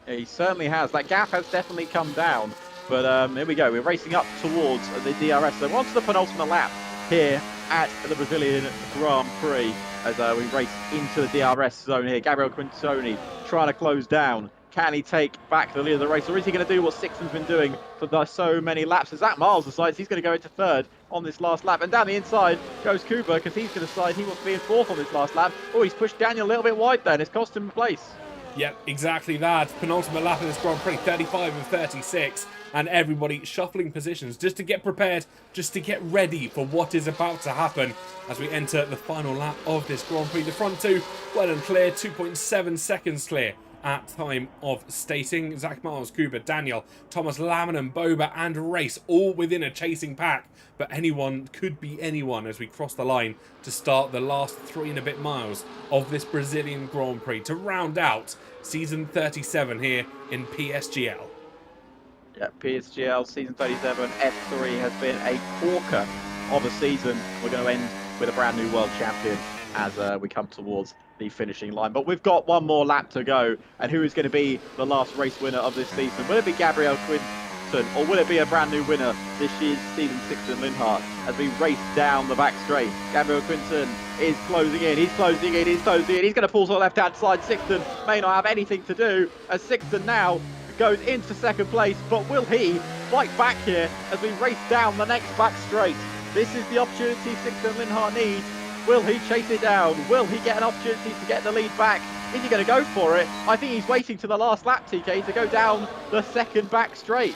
He certainly has. That gap has definitely come down. But here we go. We're racing up towards the DRS. So on to the penultimate lap here at the Brazilian Grand Prix as we race into the DRS zone here. Gabriel Quintoni trying to close down. Can he take back the lead of the race, or is he going to do what Sixton's been doing for so many laps? As Zach Miles decides he's going to go into third on this last lap. And down the inside goes Kuba, because he's going to decide he wants to be in fourth on this last lap. Oh, he's pushed Daniel a little bit wide there, and it's cost him a place. Yep, exactly that. Penultimate lap in this Grand Prix, 35 and 36. And everybody shuffling positions just to get prepared, just to get ready for what is about to happen as we enter the final lap of this Grand Prix. The front two, well and clear, 2.7 seconds clear at time of stating. Zach Miles, Kuba, Daniel, Thomas Laminen, Boba and Race all within a chasing pack. But anyone could be anyone as we cross the line to start the last 3 and a bit miles of this Brazilian Grand Prix to round out season 37 here in PSGL. Yeah, PSGL season 37 F3 has been a corker of a season. We're going to end with a brand new world champion as we come towards the finishing line. But we've got one more lap to go. And who is going to be the last race winner of this season? Will it be Gabriel Quinton, or will it be a brand new winner this year's season, Sixton Linthart, as we race down the back straight? Gabriel Quinton is closing in. He's closing in. He's closing in. He's going to pull to the left-hand side. Sixton may not have anything to do, as Sixton now goes into second place, but will he fight back here as we race down the next back straight? This is the opportunity Sixton Linthart needs. Will he chase it down? Will he get an opportunity to get the lead back? Is he going to go for it? I think he's waiting to the last lap, TK, to go down the second back straight.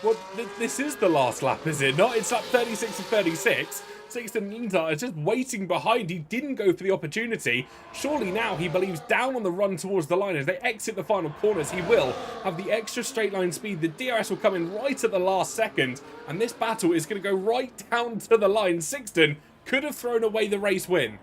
Well, this is the last lap, is it not? It's up 36 to 36. Sixton Linthart is just waiting behind. He didn't go for the opportunity. Surely now he believes down on the run towards the line as they exit the final corners. He will have the extra straight line speed. The DRS will come in right at the last second. And this battle is going to go right down to the line. Sixton could have thrown away the race win.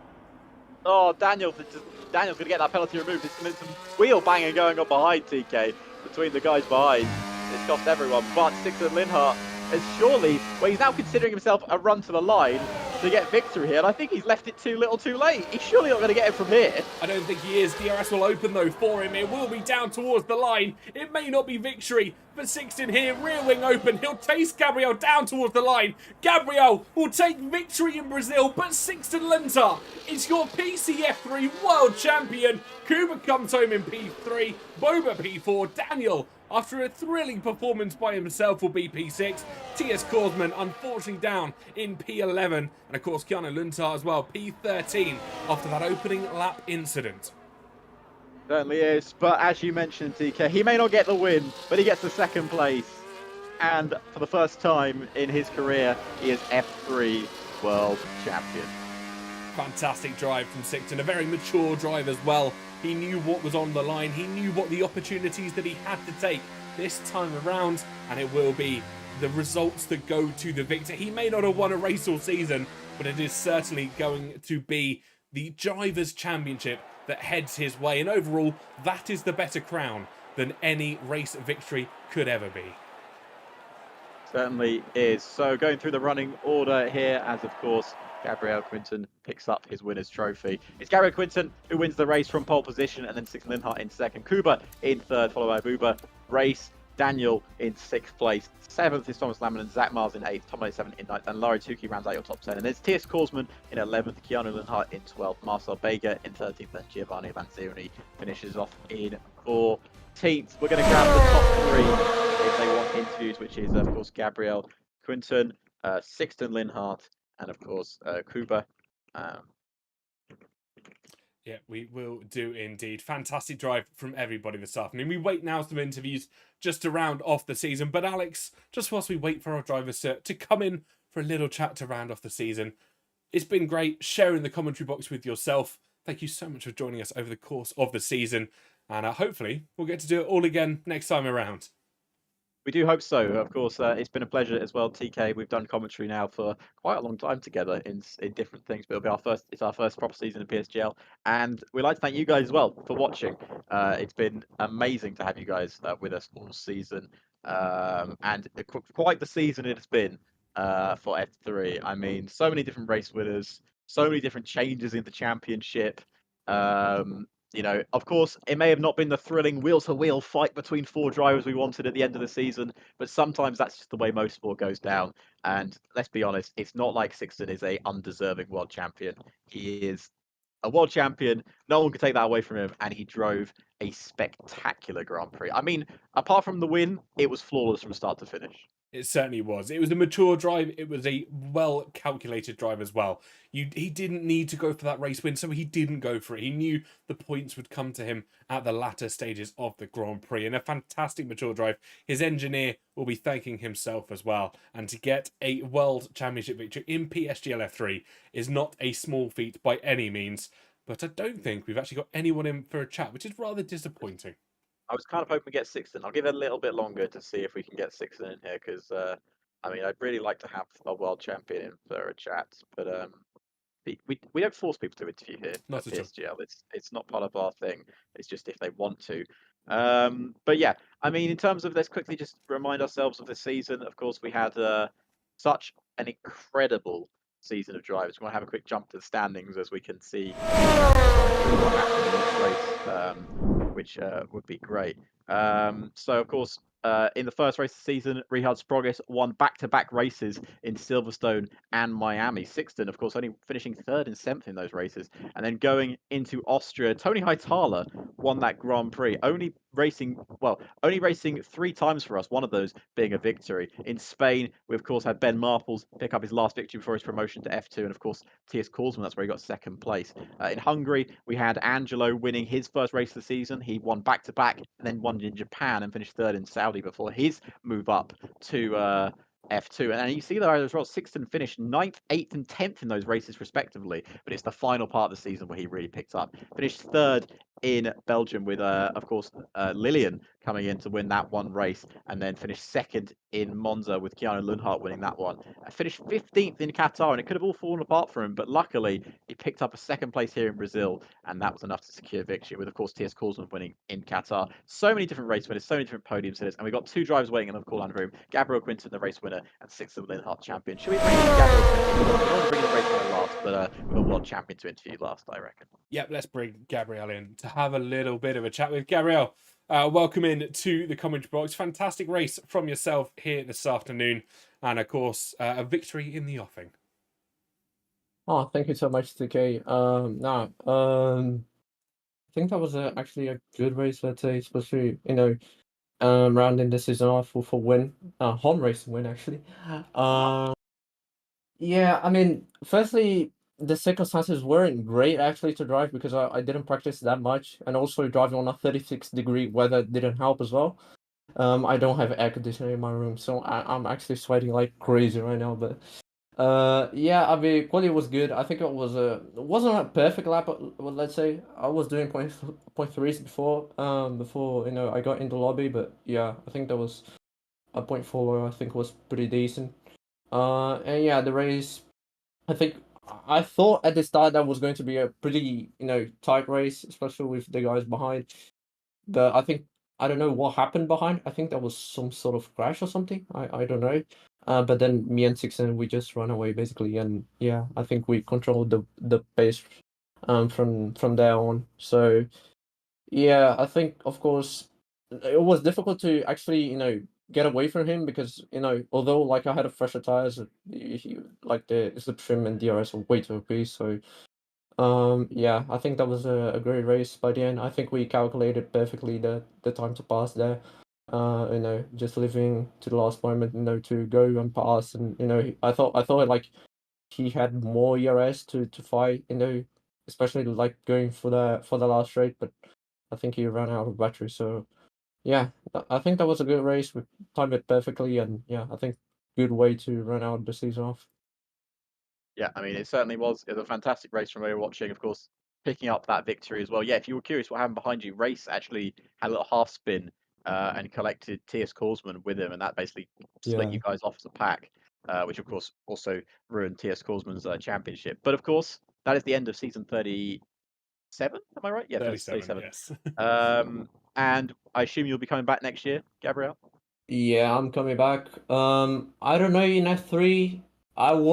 Oh, Daniel's going to get that penalty removed. It's some wheel banging going on behind TK, between the guys behind. It's cost everyone. But Sixton Linthart is surely, well, he's now considering himself a run to the line to get victory here, and I think he's left it too little too late. He's surely not going to get it from here. I don't think he is. DRS will open though for him. It will be down towards the line. It may not be victory, but Sixton here, rear wing open. He'll chase Gabriel down towards the line. Gabriel will take victory in Brazil, but Sixton Linthart is your PCF3 world champion. Kuba comes home in P3, Boba P4, Daniel, after a thrilling performance by himself, will be P6. T.S. Korsman, unfortunately, down in P11. And, of course, Keanu Linthart as well, P13, after that opening lap incident. Certainly is. But as you mentioned, TK, he may not get the win, but he gets the second place. And for the first time in his career, he is F3 world champion. Fantastic drive from Sixton. A very mature drive as well. He knew what was on the line. He knew what the opportunities that he had to take this time around. And it will be the results that go to the victor. He may not have won a race all season, but it is certainly going to be the Drivers' Championship that heads his way. And overall, that is the better crown than any race victory could ever be. Certainly is. So going through the running order here, as of course Gabriel Quinton picks up his winner's trophy. It's Gabriel Quinton who wins the race from pole position, and then Sixton Linthart in second, Kuba in third, followed by Buba, Race, Daniel in sixth place. Seventh is Thomas Laminen, Zach Miles in eighth, Tom 7 in ninth, and Laurie Tukey rounds out your top 10. And there's T.S. Korsman in 11th, Keanu Linthart in 12th, Marcel Bega in 13th, and Giovanni Vanzoni finishes off in 14th. We're going to grab the top 3 if they want interviews, which is, of course, Gabriel Quinton, Sixton Linthart, and, of course, Kuba. Yeah, we will do indeed. Fantastic drive from everybody this afternoon. We wait now some interviews just to round off the season. But Alex, just whilst we wait for our drivers to come in for a little chat to round off the season, it's been great sharing the commentary box with yourself. Thank you so much for joining us over the course of the season. And hopefully we'll get to do it all again next time around. We do hope so. Of course, it's been a pleasure as well, TK. We've done commentary now for quite a long time together in different things, but it'll be our first. It's our first proper season of PSGL, and we'd like to thank you guys as well for watching. It's been amazing to have you guys with us all season, and quite the season it has been for F3. I mean, so many different race winners, so many different changes in the championship. You know, of course, it may have not been the thrilling wheel-to-wheel fight between 4 drivers we wanted at the end of the season, but sometimes that's just the way motorsport goes down. And let's be honest, it's not like Sixton is a undeserving world champion. He is a world champion. No one can take that away from him, and he drove a spectacular Grand Prix. I mean, apart from the win, it was flawless from start to finish. It certainly was. It was a mature drive. It was a well-calculated drive as well. He didn't need to go for that race win, so he didn't go for it. He knew the points would come to him at the latter stages of the Grand Prix. And a fantastic mature drive. His engineer will be thanking himself as well. And to get a World Championship victory in PSGL F3 is not a small feat by any means. But I don't think we've actually got anyone in for a chat, which is rather disappointing. I was kind of hoping to get Sixton. I'll give it a little bit longer to see if we can get Sixton in here because, I mean, I'd really like to have a world champion in for a chat, but we don't force people to interview here Not at at all. PSGL. It's not part of our thing. It's just if they want to. But yeah, I mean, in terms of let's quickly just remind ourselves of the season. Of course, we had such an incredible season of drivers. We want to have a quick jump to the standings as we can see what happened in each race, which would be great. So of course, in the first race of the season, Richard Sprogis won back-to-back races in Silverstone and Miami. Sixton, of course, only finishing third and seventh in those races. And then going into Austria, Tony Hightower won that Grand Prix, only racing 3 times for us, one of those being a victory. In Spain, we of course had Ben Marples pick up his last victory before his promotion to F2, and of course T.S. Korsman, that's where he got second place. In Hungary, we had Angelo winning his first race of the season. He won back-to-back and then won in Japan and finished third in Saudi before his move up to F2. And you see there as well, Sixton finished 9th, 8th, and 10th in those races respectively. But it's the final part of the season where he really picked up. Finished third in Belgium with, of course, Lillian coming in to win that one race, and then finished second in Monza with Keanu Lundhart winning that one. Finished 15th in Qatar, and it could have all fallen apart for him, but luckily he picked up a second place here in Brazil, and that was enough to secure victory, with, of course, T.S. Korsman winning in Qatar. So many different race winners, so many different podium sitters, and we've got 2 drivers waiting in the call-hand room. Gabriel Quinton, the race winner, and Sixton Lundhart champion. Should we bring in Gabriel Quinton? We don't want to bring in the race winner last, but we've got world champion to interview last, I reckon. Yep, let's bring Gabrielle in to have a little bit of a chat with Gabrielle. Welcome in to the commentary box. Fantastic race from yourself here this afternoon, and of course, a victory in the offing. Oh, thank you so much, TK. I think that was actually a good race, let's say, especially rounding the season off for win, home race win actually. Yeah, I mean, firstly, the circumstances weren't great actually to drive because I didn't practice that much, and also driving on a 36-degree weather didn't help as well. I don't have air conditioning in my room, so I'm actually sweating like crazy right now. But yeah, I mean, quality was good. I think it wasn't a perfect lap, but let's say I was doing point threes before I got in the lobby. But yeah, I think that was a 0.4. I think was pretty decent. And yeah, the race, I thought at the start that was going to be a pretty, tight race, especially with the guys behind. But I don't know what happened behind. I think that was some sort of crash or something. I don't know. But then me and Sixon, we just ran away basically, and yeah, I think we controlled the pace from there on. So yeah, I think of course it was difficult to actually get away from him because although like I had a fresher tires, like the slipstream and DRS were way too OP. So yeah, I think that was a great race by the end. I think we calculated perfectly the time to pass there. Just living to the last moment, to go and pass, and I thought like he had more ERS to fight, especially like going for the last straight, but I think he ran out of battery. So yeah, I think that was a good race. We timed it perfectly, and yeah, I think good way to run out the season off. Yeah, I mean, it certainly was. It was a fantastic race from where we were watching, of course, picking up that victory as well. Yeah, if you were curious what happened behind you, race actually had a little half spin and collected T.S. Korsman with him, and that basically split Yeah. you guys off as a pack, which of course also ruined T.S. Korsman's championship. But of course, that is the end of season 37. Am I right? Yeah, 37, 37. yes. And I assume you'll be coming back next year, Gabriel. Yeah, I'm coming back. I don't know in F3. I'm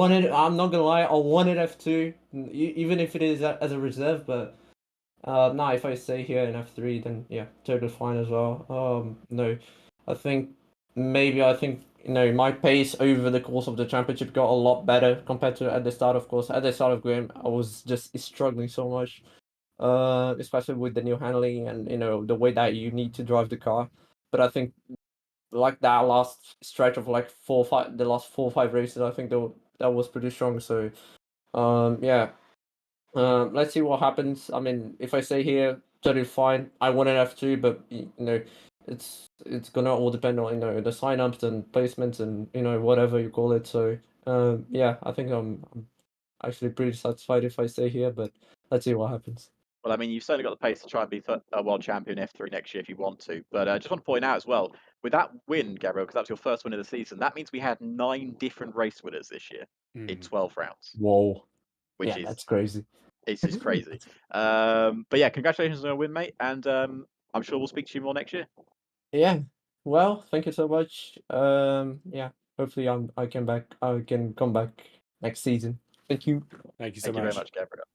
not gonna lie, I wanted F2, even if it is as a reserve, but nah, if I stay here in F3, then yeah, totally fine as well. No, I think I think my pace over the course of the championship got a lot better compared to at the start. Of course, at the start of game, I was just struggling so much, especially with the new handling and the way that you need to drive the car. But I think like that last stretch of like the last 4 or 5 races, I think that was pretty strong. So yeah, let's see what happens. I mean, if I stay here, totally fine. I want an F2, but it's gonna all depend on the signups and placements and whatever you call it. So yeah, I think I'm actually pretty satisfied if I stay here, but let's see what happens. Well, I mean, you've certainly got the pace to try and be a world champion F3 next year if you want to. But I just want to point out as well, with that win, Gabriel, because that was your first win of the season, that means we had 9 different race winners this year in 12 rounds, Whoa. which Yeah, is that's crazy. it's just crazy. But yeah, congratulations on your win, mate, and I'm sure we'll speak to you more next year. Yeah. Well, thank you so much. Yeah. Hopefully I can come back next season. Thank you. Thank you so Thank you very much. much, Gabriel.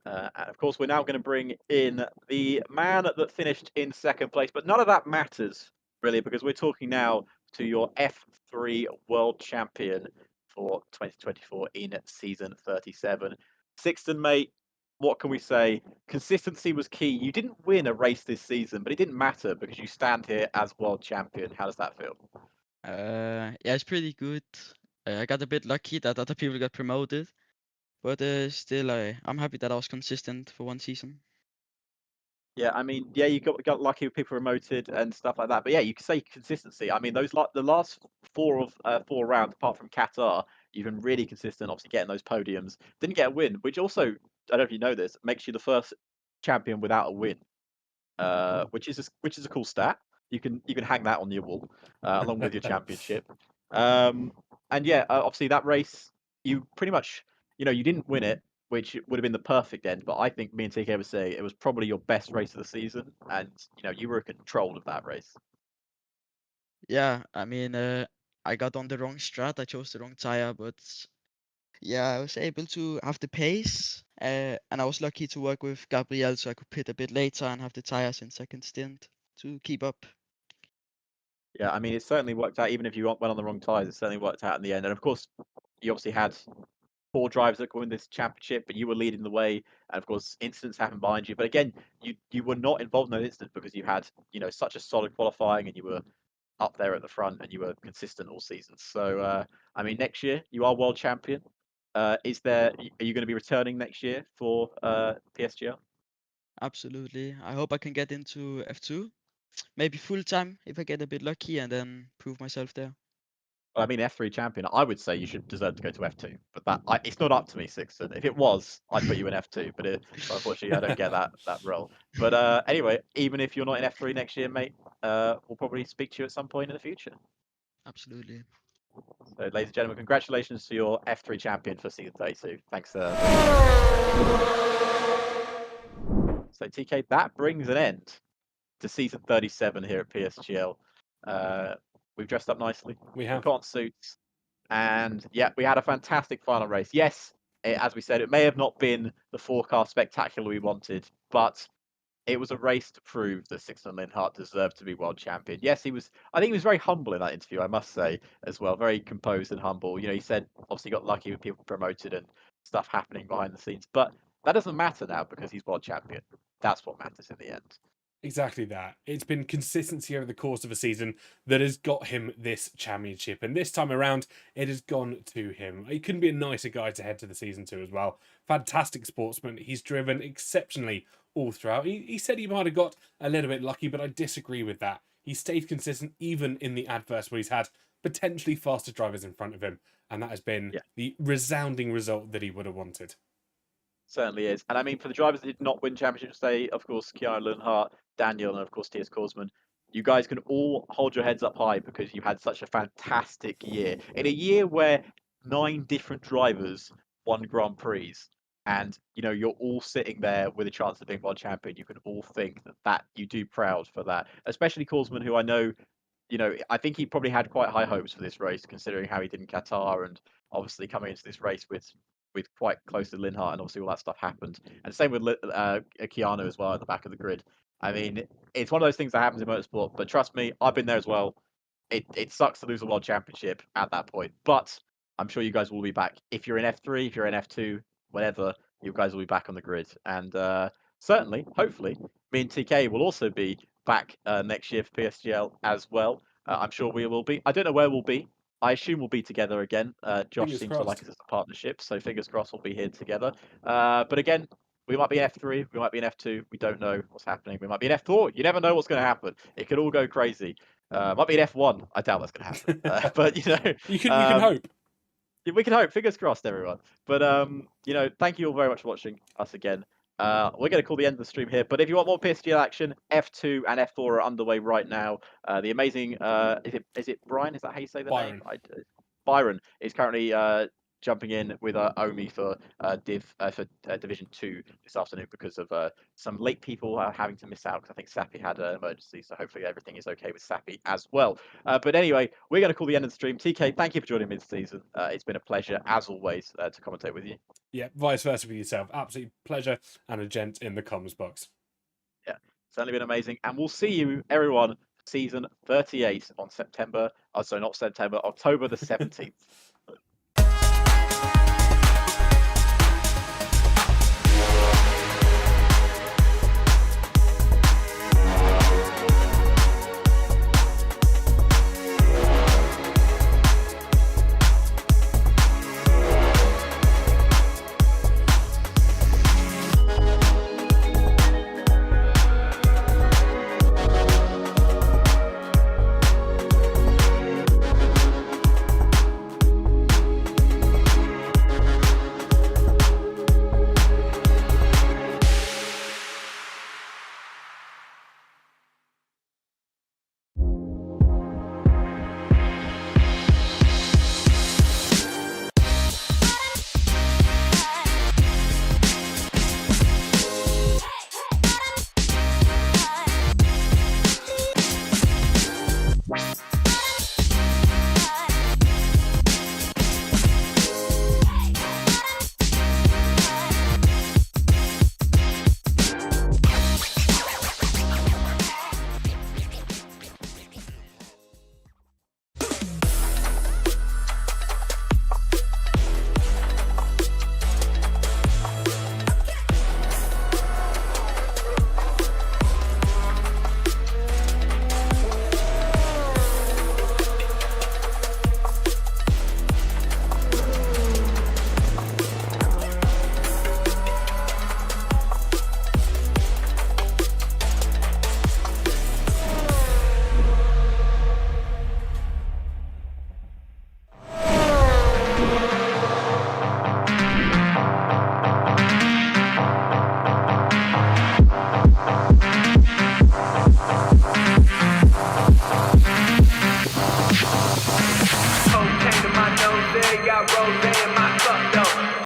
And of course, we're now going to bring in the man that finished in second place, but none of that matters really because we're talking now to your F3 world champion for 2024 in season 37. Sixton, mate, what can we say? Consistency was key. You didn't win a race this season, but it didn't matter because you stand here as world champion. How does that feel? Yeah, it's pretty good. I got a bit lucky that other people got promoted, but still, I'm happy that I was consistent for one season. Yeah, I mean, yeah, you got lucky with people promoted and stuff like that. But yeah, you can say consistency. I mean, the last 4 rounds, apart from Qatar, you've been really consistent. Obviously, getting those podiums. Didn't get a win, which also I don't know if you know this, makes you the first champion without a win, which is a cool stat. You can hang that on your wall along with your championship. And yeah, obviously that race, you pretty much you didn't win it, which would have been the perfect end. But I think me and TK would say it was probably your best race of the season, and you were in control of that race. Yeah, I mean, I got on the wrong strat. I chose the wrong tire, but yeah, I was able to have the pace, and I was lucky to work with Gabriel, so I could pit a bit later and have the tires in second stint to keep up. Yeah, I mean, it certainly worked out. Even if you went on the wrong tyres, it certainly worked out in the end. And of course, you obviously had 4 drivers that could win this championship, but you were leading the way. And of course, incidents happened behind you. But again, you were not involved in those incidents because you had such a solid qualifying, and you were up there at the front, and you were consistent all season. So I mean, next year you are world champion. Are you going to be returning next year for PSGL? Absolutely. I hope I can get into F2, maybe full time if I get a bit lucky, and then prove myself there. Well, I mean, F3 champion. I would say you should deserve to go to F2, but it's not up to me, Sixton. If it was, I'd put you in F2, but unfortunately, I don't get that role. But anyway, even if you're not in F3 next year, mate, we'll probably speak to you at some point in the future. Absolutely. So, ladies and gentlemen, congratulations to your F3 champion for season 32. Thanks. So, TK, that brings an end to season 37 here at PSGL. We've dressed up nicely. We We've have. got on suits. And yeah, we had a fantastic final race. Yes, as we said, it may have not been the forecast spectacular we wanted, but it was a race to prove that Sixton Linhart deserved to be world champion. Yes, I think he was very humble in that interview, I must say, as well. Very composed and humble. He said obviously got lucky with people promoted and stuff happening behind the scenes, but that doesn't matter now because he's world champion. That's what matters in the end. Exactly that. It's been consistency over the course of a season that has got him this championship. And this time around, it has gone to him. He couldn't be a nicer guy to head to the season 2 as well. Fantastic sportsman. He's driven exceptionally all throughout. He said he might have got a little bit lucky, but I disagree with that. He stayed consistent even in the adverse where he's had potentially faster drivers in front of him. And that has been the resounding result that he would have wanted. Certainly is. And I mean, for the drivers that did not win championships today, of course, Keanu Linhart, Daniel, and of course, T.S. Korsman, you guys can all hold your heads up high because you had such a fantastic year. In a year where 9 different drivers won Grand Prix, and you're all sitting there with a chance of being world champion, you can all think that you do proud for that. Especially Korsman, who I know, I think he probably had quite high hopes for this race, considering how he did in Qatar, and obviously coming into this race with quite close to Linhart, and obviously all that stuff happened. And same with Keanu as well at the back of the grid. I mean, it's one of those things that happens in motorsport, but trust me, I've been there as well. It sucks to lose a world championship at that point, but I'm sure you guys will be back. If you're in F3, if you're in F2, whatever, you guys will be back on the grid. And certainly, hopefully, me and TK will also be back next year for PSGL as well. I'm sure we will be. I don't know where we'll be. I assume we'll be together again. Josh Fingers seems to like crossed. us as a partnership, so fingers crossed we'll be here together. But again, we might be in F3, we might be in F2. We don't know what's happening. We might be in F4. You never know what's going to happen. It could all go crazy. Might be in F1. I doubt that's going to happen. But we can hope. We can hope. Fingers crossed, everyone. But thank you all very much for watching us again. We're going to call the end of the stream here. But if you want more PSGL action, F2 and F4 are underway right now. The amazing is it Brian? Is that how you say the Byron. name? Byron is currently jumping in with Omi for Division 2 this afternoon because of some late people having to miss out because I think Sappy had an emergency. So hopefully everything is okay with Sappy as well. But anyway, we're going to call the end of the stream. TK, thank you for joining me this season. It's been a pleasure, as always, to commentate with you. Yeah, vice versa with yourself. Absolute pleasure and a gent in the comms box. Yeah, certainly been amazing. And we'll see you, everyone, season 38 on October the 17th.